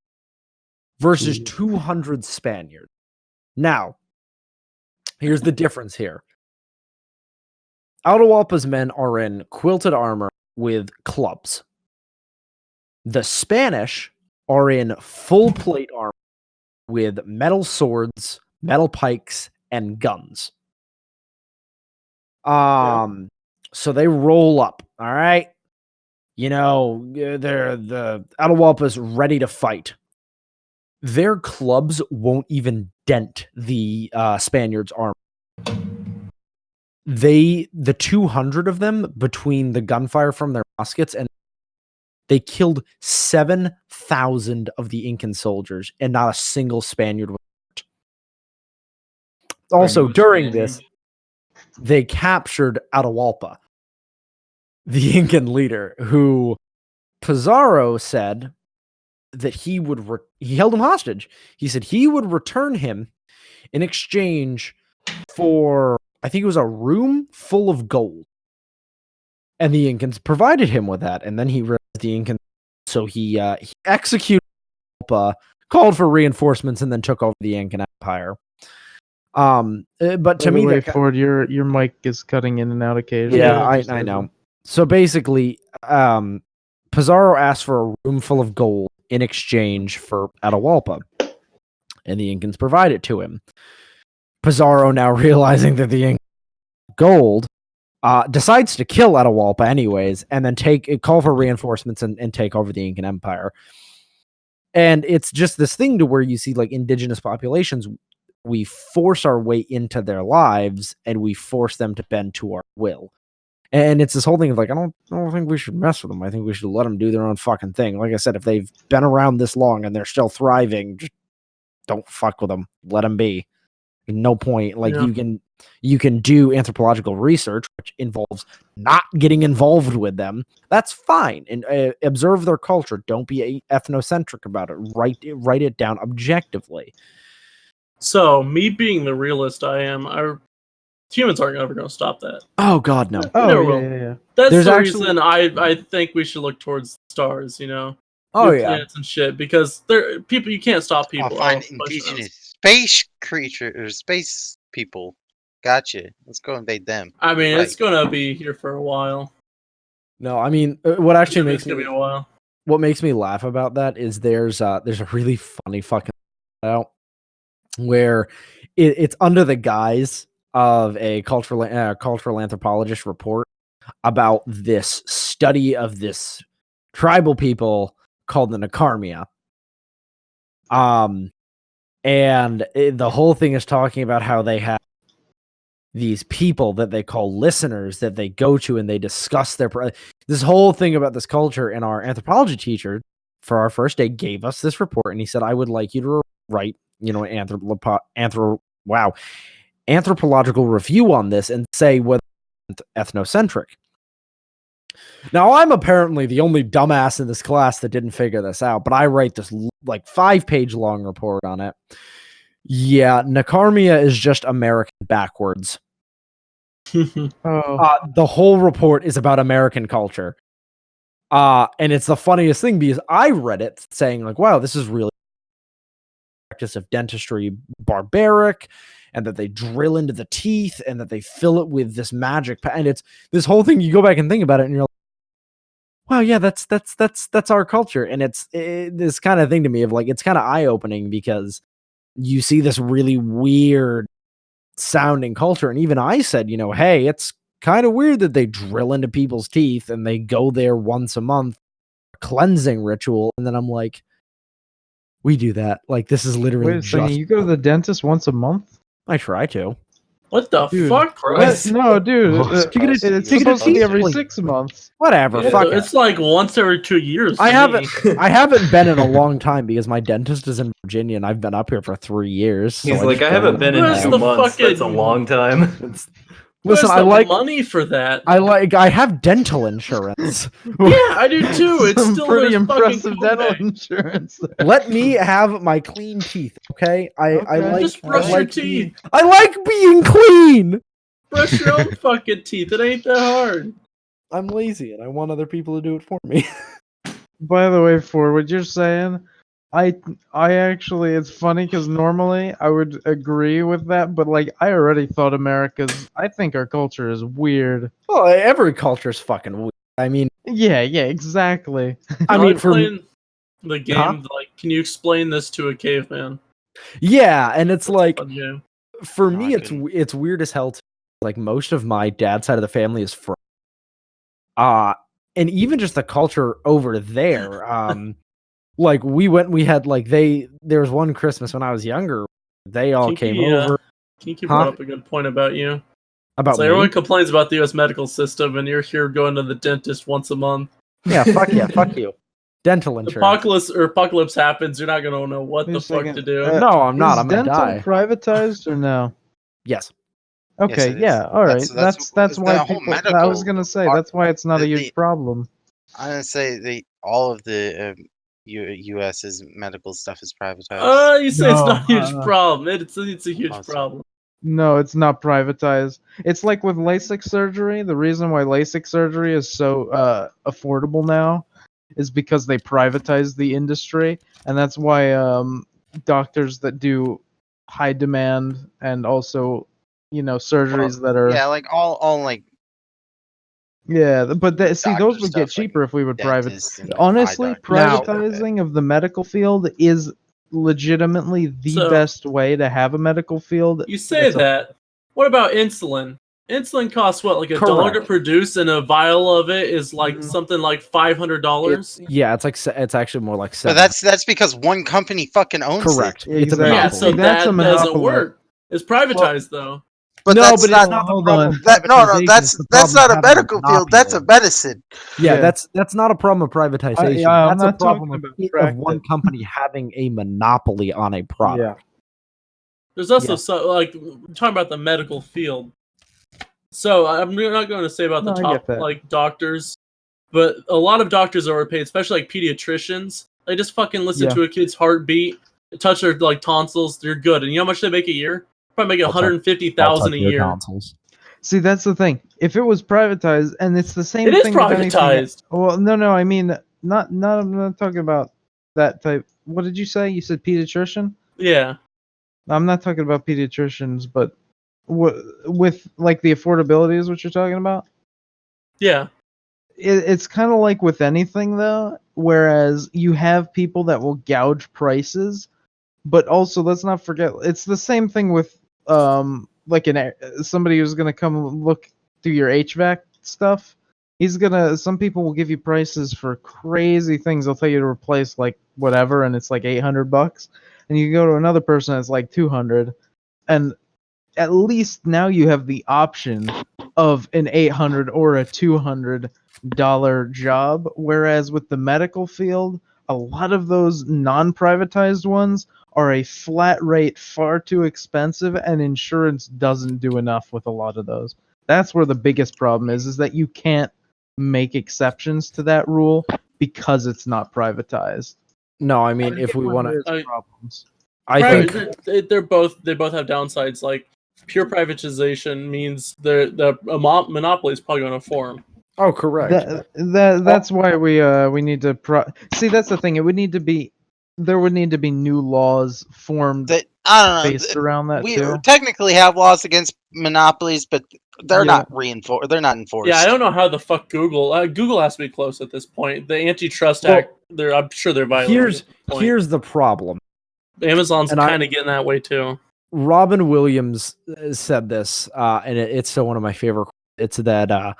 versus 200 Spaniards. Now, here's the difference here. Atahualpa's men are in quilted armor with clubs. The Spanish are in full plate armor with metal swords, metal pikes, and guns. So they roll up. All right. They're the Atahualpa's ready to fight. Their clubs won't even dent the Spaniards' armor. The 200 of them, between the gunfire from their muskets, and they killed 7,000 of the Incan soldiers, and not a single Spaniard was hurt. Also, during this, they captured Atahualpa, the Incan leader, who Pizarro said that he held him hostage. He said he would return him in exchange for, I think it was a room full of gold. And the Incans provided him with that. And then he realized the Incans, so he executed Atahualpa, called for reinforcements, and then took over the Incan Empire. But to me, Ford, your mic is cutting in and out occasionally. Yeah, I know. So basically, Pizarro asked for a room full of gold in exchange for Atahualpa, and the Incans provided to him. Pizarro, now realizing that the gold, decides to kill Atahualpa anyways, and then call for reinforcements and take over the Incan Empire. And it's just this thing to where you see, like, indigenous populations, we force our way into their lives, and we force them to bend to our will. And it's this whole thing of, like, I don't think we should mess with them. I think we should let them do their own fucking thing. Like I said, if they've been around this long and they're still thriving, just don't fuck with them. Let them be. No point. Like, you can do anthropological research, which involves not getting involved with them. That's fine. And observe their culture. Don't be ethnocentric about it. Write it down objectively. So, me being the realist I am, humans aren't ever going to stop that. Oh God, no. Oh yeah. That's the reason I think we should look towards the stars. Oh yeah, planets and shit, because people. You can't stop people. I'll find indigenous space creatures or space people. Gotcha. Let's go invade them. I mean, it's gonna be here for a while. No, I mean, what actually makes me a while. What makes me laugh about that is there's a really funny fucking out where it's under the guise of a cultural anthropologist report about this study of this tribal people called the Nakarmia. And the whole thing is talking about how they have these people that they call listeners that they go to and they discuss this whole thing about this culture. And our anthropology teacher for our first day gave us this report, and he said, I would like you to write, anthropological review on this and say whether it's ethnocentric. Now, I'm apparently the only dumbass in this class that didn't figure this out, but I write this like 5-page long report on it. Yeah, Nakarmia is just American backwards. The whole report is about American culture. And it's the funniest thing because I read it saying like, wow, this is really practice of dentistry barbaric, and that they drill into the teeth and that they fill it with this magic. And it's this whole thing. You go back and think about it and you're like, wow, yeah, that's our culture. And it's this kind of thing to me of like, it's kind of eye opening because you see this really weird sounding culture. And even I said, hey, it's kind of weird that they drill into people's teeth and they go there once a month, cleansing ritual. And then I'm like, we do that. Like, this is literally Wait a second, you go to the dentist once a month? I try to. What the fuck? No, dude. It's supposed to be every 6 months. Whatever. Fuck it. It's like once every 2 years. I haven't been in a long time because my dentist is in Virginia and I've been up here for 3 years. He's like, I haven't been in 2 months. That's a long time. Listen, I like money for that. I have dental insurance. Yeah, I do too. It's still pretty impressive dental insurance. Let me have my clean teeth, okay? I like just brush your teeth. I like being clean. Brush your own fucking teeth. It ain't that hard. I'm lazy and I want other people to do it for me. By the way, for what you're saying, I actually, it's funny because normally I would agree with that, but like I already thought I think our culture is weird. Well, every culture is fucking weird. I mean, yeah, exactly. I mean, for the game, like, can you explain this to a caveman? Yeah, and it's like Fun game. for No, me, I it's weird as hell. Like most of my dad's side of the family is from, and even just the culture over there. Like we had like there was one Christmas when I was younger. They all came over. Kinky Huh? brought up a good point about you. About So me. everyone complains about the U.S. medical system, and you're here going to the dentist once a month. Yeah, fuck you. Dental insurance. Apocalypse happens. You're not gonna know what Wait the a fuck second. to do. No, I'm not. Is I'm gonna dental die. privatized or no? Yes. Okay, it is. yeah, all right. That's the why whole people. I medical was gonna say part- that's why it's not a the- huge the- problem. I'm gonna say all of the U.S.'s medical stuff is privatized. You say it's No, not a huge problem. It's a huge Awesome. problem. No, it's not privatized. It's like with LASIK surgery. The reason why LASIK surgery is so affordable now is because they privatized the industry, and that's why doctors that do high demand and also, surgeries that are Yeah, like all like but see, doctor those would get stuff, like cheaper if we would private. dentists and eye Honestly, doctors. Now- privatizing of the medical field is legitimately the So- best way to have a medical field. You say that's a- that. What about insulin? Insulin costs what, like $1 to Correct. produce, and a vial of it is like Mhm. something like $500. Yeah, it's actually more like But 7. that's because one company fucking owns correct. it. It's a Exactly. Yeah, monopoly. so See, that's that a doesn't monopoly. work. It's privatized though. But No, that's but not it's not the hold problem on. of that. No, privatization, it's the that's problem not of a having medical field. That's a monopoly. medicine. Yeah, Yeah. that's not a problem of privatization. yeah, I'm that's a not problem talking of, about of one company having a monopoly on a product. There's also Yeah. so like we're talking about the medical field. So I'm not going to say about the No, I get top that. like doctors, but a lot of doctors are overpaid, especially like pediatricians. They just fucking listen Yeah. to a kid's heartbeat, touch their like tonsils, they're good. And you know how much they make a year? Probably make I'll touch- 150,000 a year. tonsils. See, that's the thing. If it was privatized, and it's the same It is thing with anything. privatized. Well, no, I mean, not. I'm not talking about that type. What did you say? You said pediatrician? Yeah. I'm not talking about pediatricians, but with like the affordability is what you're talking about. Yeah. It's kind of like with anything though, whereas you have people that will gouge prices, but also let's not forget it's the same thing with like somebody who's gonna come look through your HVAC stuff. Some people will give you prices for crazy things. They'll tell you to replace like whatever, and it's like $800, and you go to another person that's like 200, and at least now you have the option of an $800 or a $200 job, whereas with the medical field, a lot of those non-privatized ones are a flat rate, far too expensive, and insurance doesn't do enough with a lot of those. That's where the biggest problem is that you can't make exceptions to that rule because it's not privatized. No, I mean, if we want to, There's problems. I think they both have downsides. Like pure privatization means the monopoly is probably going to form. Oh, correct. That's why we need to see. That's the thing. There would need to be new laws formed That I don't know. based around that We too. technically have laws against monopolies, but they're Yeah. not reinforced. They're not enforced. Yeah, I don't know how the fuck Google has to be close at this point. The Antitrust Well, Act, I'm sure they're violating. at this point. Here's the problem. Amazon's and I- kind of getting that way too. Robin Williams said this, and it's still one of my favorite. It's that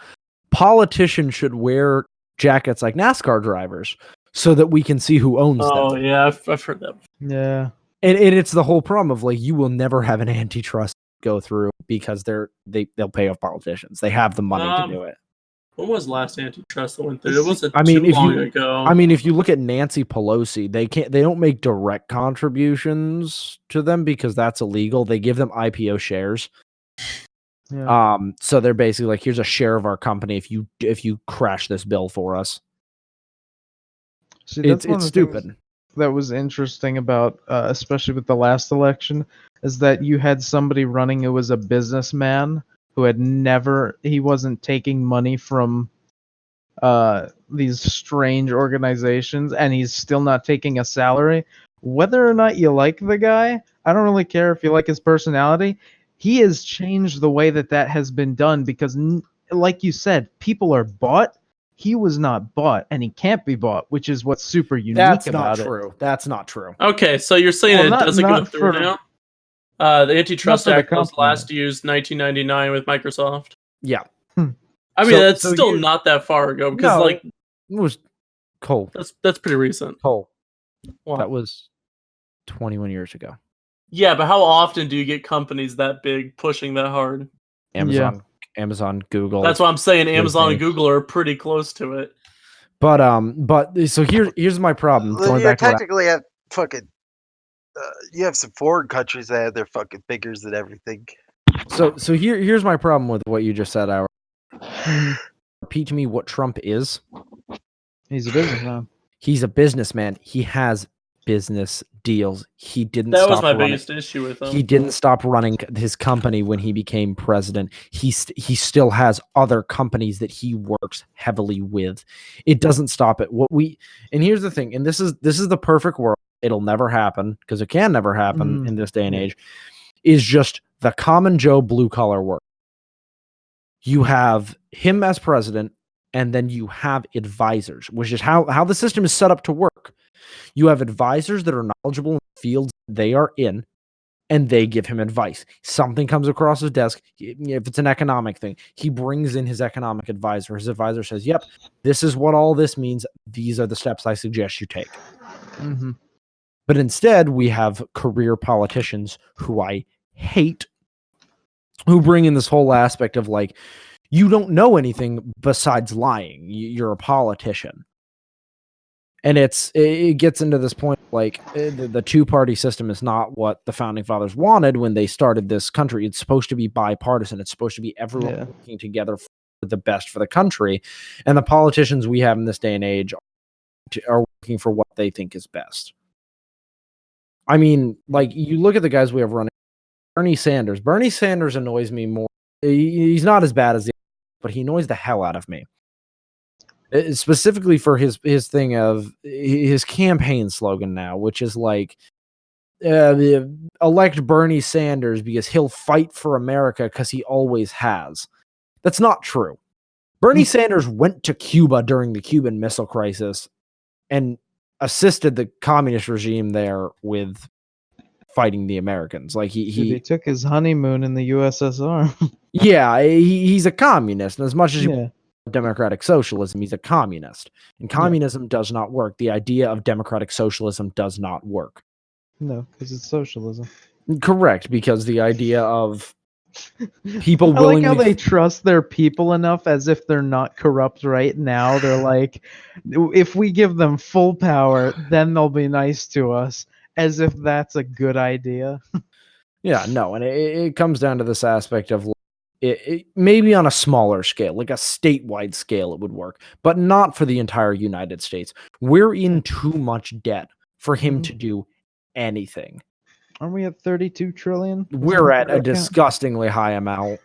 politicians should wear jackets like NASCAR drivers so that we can see who owns Oh them. yeah, I've heard that. Yeah. And it's the whole problem of like you will never have an antitrust go through because they'll pay off politicians. They have the money to do it. When was the last antitrust that went through? It wasn't I mean, too if you- long ago. I mean, if you look at Nancy Pelosi, they don't make direct contributions to them because that's illegal. They give them IPO shares. Yeah. So they're basically like, here's a share of our company if you crash this bill for us. See, that's It's one of the stupid. things that was interesting about, especially with the last election, is that you had somebody running who was a businessman who he wasn't taking money from these strange organizations, and he's still not taking a salary. Whether or not you like the guy, I don't really care if you like his personality. He has changed the way that has been done because, like you said, people are bought he was not bought, and he can't be bought, which is what's super unique That's about not it. true. That's not true. Okay, so you're saying Well, it not- doesn't go not through for- now? The Antitrust for the Act was company. last used 1999 with Microsoft. Yeah. I mean, So- that's so still here- not that far ago because, No, like, it was Cole. that's pretty recent. Cole. Well, That was 21 years ago. yeah, but how often do you get companies that big pushing that hard? Amazon, Google. That's why I'm saying Amazon and Disney. Google are pretty close to it. But so here's my problem. Well, Going you back to what I- technically have fucking. You have some foreign countries that have their fucking figures and everything. so here's my problem with what you just said, Howard. Repeat to me what Trump is. He's a businessman. He's a businessman. He has business deals. He didn't That stop was my running. biggest issue with him. He didn't stop running his company when he became president. He still has other companies that he works heavily with. It doesn't stop it. And here's the thing, and this is the perfect world. It'll never happen because it can never happen in this day and age. Is just the common Joe blue collar work. You have him as president, and then you have advisors, which is how the system is set up to work. You have advisors that are knowledgeable in the fields they are in, and they give him advice. Something comes across his desk. If it's an economic thing, he brings in his economic advisor. His advisor says, yep, this is what all this means. These are the steps I suggest you take. Mm-hmm. But instead, we have career politicians who I hate, who bring in this whole aspect of like, you don't know anything besides lying. You're a politician. And it gets into this point, like the two-party system is not what the founding fathers wanted when they started this country. It's supposed to be bipartisan. It's supposed to be everyone working together for the best for the country. And the politicians we have in this day and age are working for what they think is best. I mean, like, you look at the guys we have running. Bernie Sanders. Bernie Sanders annoys me more. He's not as bad as the, but he annoys the hell out of me. Specifically for his thing of his campaign slogan now, which is like, elect Bernie Sanders because he'll fight for America because he always has. That's not true. Bernie Sanders went to Cuba during the Cuban Missile Crisis and assisted the communist regime there with fighting the Americans. Like he took his honeymoon in the USSR. Yeah, he's a communist, and as much as Yeah. democratic socialism, he's a communist, and communism does not work. The idea of democratic socialism does not work. No, because it's socialism. Correct, because the idea of people I like willingly how they trust their people enough as if they're not corrupt right now. They're like, if we give them full power, then they'll be nice to us, as if that's a good idea. Yeah, no, and it comes down to this aspect of it maybe on a smaller scale, like a statewide scale, it would work, but not for the entire United States. We're in too much debt for him to do anything. Aren't we at 32 trillion? We're at a disgustingly high amount.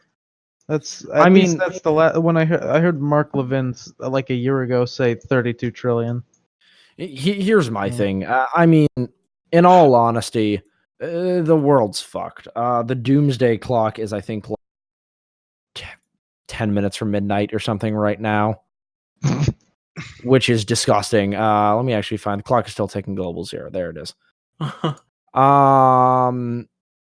That's. I mean, that's the when I heard Mark Levin like a year ago say 32 trillion. Here's my thing. I mean, in all honesty, the world's fucked. The doomsday clock is, I think, like 10 minutes from midnight or something right now, which is disgusting. Let me actually find the clock is still taking global zero. There it is.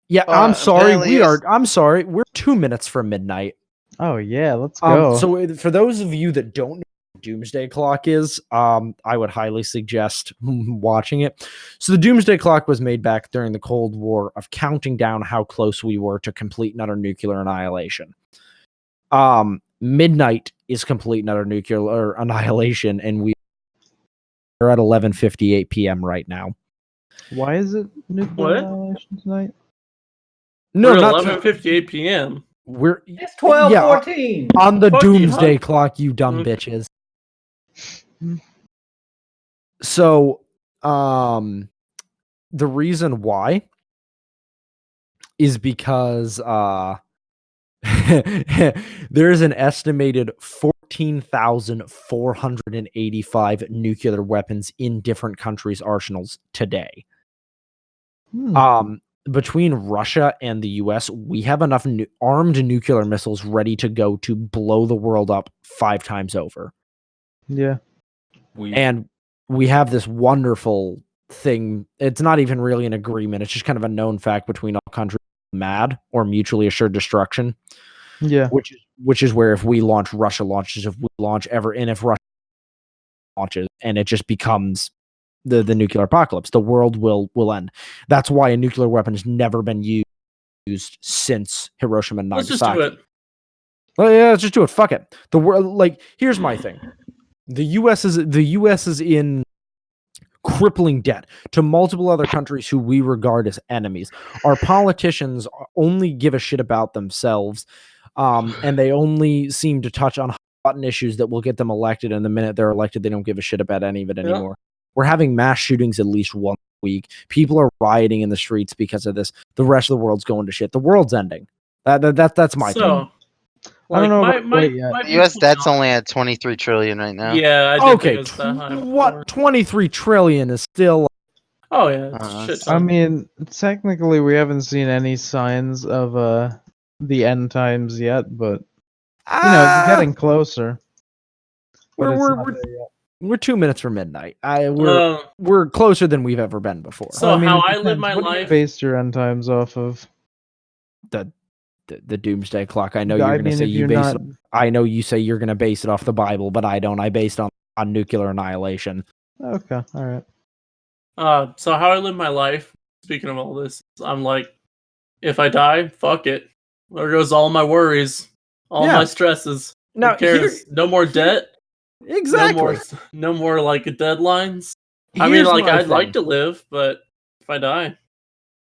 Yeah, I'm sorry. I'm sorry. We're 2 minutes from midnight. Oh yeah, let's go. So for those of you that don't know what the doomsday clock is, I would highly suggest watching it. So the doomsday clock was made back during the Cold War of counting down how close we were to complete and utter nuclear annihilation. Midnight is complete and utter nuclear annihilation, and we are at 11:58 p.m. right now. Why is it nuclear annihilation tonight? No, not 11:58 p.m. It's 12:14 on the doomsday clock, you dumb bitches. So, the reason why is because there is an estimated 14,485 nuclear weapons in different countries' arsenals today. Between Russia and the US, we have enough armed nuclear missiles ready to go to blow the world up 5 times over. Yeah. And we have this wonderful thing. It's not even really an agreement. It's just kind of a known fact between all countries, MAD, or mutually assured destruction. Yeah. Which is where if we launch, Russia launches. If we launch ever, and if Russia launches, and it just becomes the nuclear apocalypse, the world will end. That's why a nuclear weapon has never been used since Hiroshima and Let's Nagasaki. just do it. Well, yeah, let's just do it. Fuck it. The world, like, here's my thing. The U.S. is in crippling debt to multiple other countries who we regard as enemies. Our politicians only give a shit about themselves, and they only seem to touch on hot-button issues that will get them elected. And the minute they're elected, they don't give a shit about any of it anymore. We're having mass shootings at least once a week. People are rioting in the streets because of this. The rest of the world's going to shit. The world's ending. That's my thing. I don't know my, about my, quite yet. my The U.S. viewpoint debt's on- only at 23 trillion right now. Yeah, I didn't Okay, think it was that high before. what 23 trillion is still. Oh yeah, it's Uh, shit I ton. mean, technically, we haven't seen any signs of the end times yet, but it's getting closer. But it's not there yet. We're 2 minutes from midnight. Um, We're closer than we've ever been before. So Well, I mean, how it I live depends. my What do you life- base your end times off of? The doomsday clock. I know I you're going to mean, say if you you're base not, it. I know you say you're going to base it off the Bible, but I don't. I based on nuclear annihilation. okay, all right. so how I live my life, speaking of all this, I'm like, if I die, fuck it. There goes all my worries, all Yeah. my stresses. Now, Who cares? No more debt. Exactly. No more like deadlines. I mean, Here's like, my I'd thing. like to live, but if I die,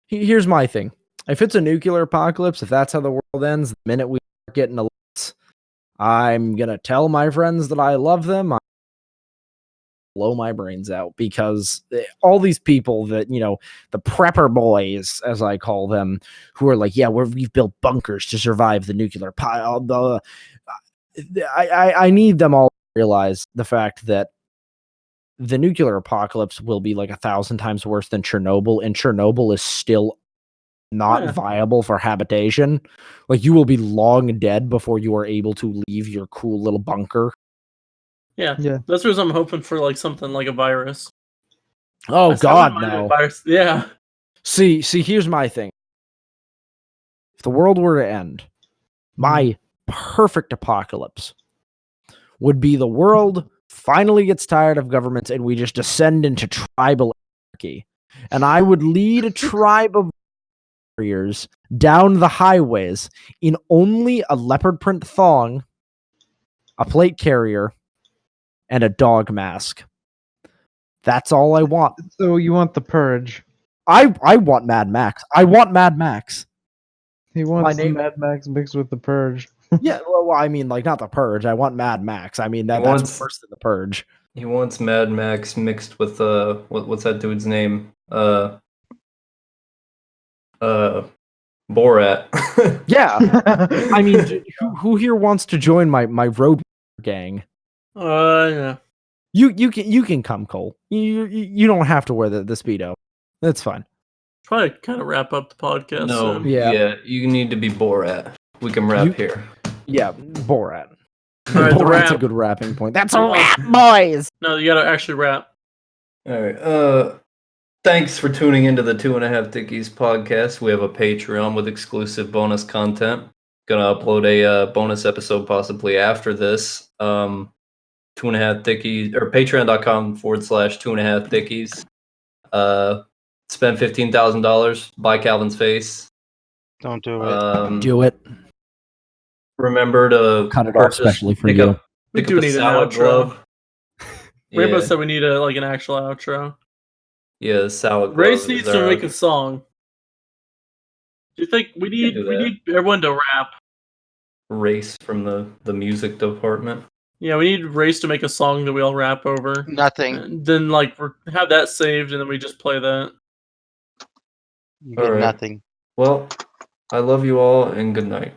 Here's my thing. If it's a nuclear apocalypse, if that's how the world ends, the minute we start getting alerts, I'm gonna tell my friends that I love them. I blow my brains out because all these people that the prepper boys, as I call them, who are like, yeah, we've built bunkers to survive the nuclear pile. I need them all to realize the fact that the nuclear apocalypse will be like 1,000 times worse than Chernobyl, and Chernobyl is still not viable for habitation. Like, you will be long dead before you are able to leave your cool little bunker. yeah. Yeah. That's the reason I'm hoping for like something like a virus. Oh I God, wouldn't mind a no. virus. Yeah. See, here's my thing. If the world were to end, my perfect apocalypse would be the world finally gets tired of governments and we just descend into tribal anarchy. And I would lead a tribe of warriors down the highways in only a leopard print thong, a plate carrier, and a dog mask. That's all I want. So you want the purge? I want Mad Max. I want Mad Max. He wants My the name- Mad Max mixed with the purge. Yeah, well, I mean, like, not the Purge. I want Mad Max. I mean, that's wants- worse than the Purge. He wants Mad Max mixed with what's that dude's name? Borat. Yeah, I mean, who here wants to join my road gang? Yeah. You can come, Cole. You don't have to wear the Speedo. That's fine. Probably kind of wrap up the podcast. No, soon. Yeah. you need to be Borat. We can rap here. Yeah, Borat. All right, the Borat's a rap. good rapping point. That's a rap, boys. No, you gotta actually rap. All right. Thanks for tuning into the 2.5 Thiccies podcast. We have a Patreon with exclusive bonus content. Gonna upload a bonus episode possibly after this. 2.5 Thiccies or patreon.com/2.5 Thiccies. Spend $15,000, buy Calvin's face. Don't do it. Do it. Remember to Cut it off, especially for you. We pick do up the need an salad outro. glove. Rainbow Yeah, said we need like an actual outro. yeah, the salad glove. Race is needs our to make outro. a song. Do you think we need do that. everyone to rap? Race from the music department. Yeah, we need Race to make a song that we all rap over. Nothing. And then like have that saved and then we just play that. You get Alright. nothing. Well, I love you all and good night.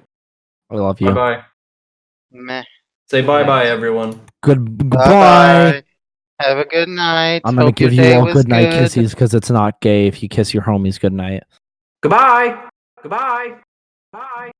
I love Bye you. bye. Meh. Say bye bye, everyone. Goodbye. Bye. Have a good night. I'm gonna Hope your give you day all was good night good. kisses because it's not gay if you kiss your homies good night. Goodbye. Goodbye. Bye.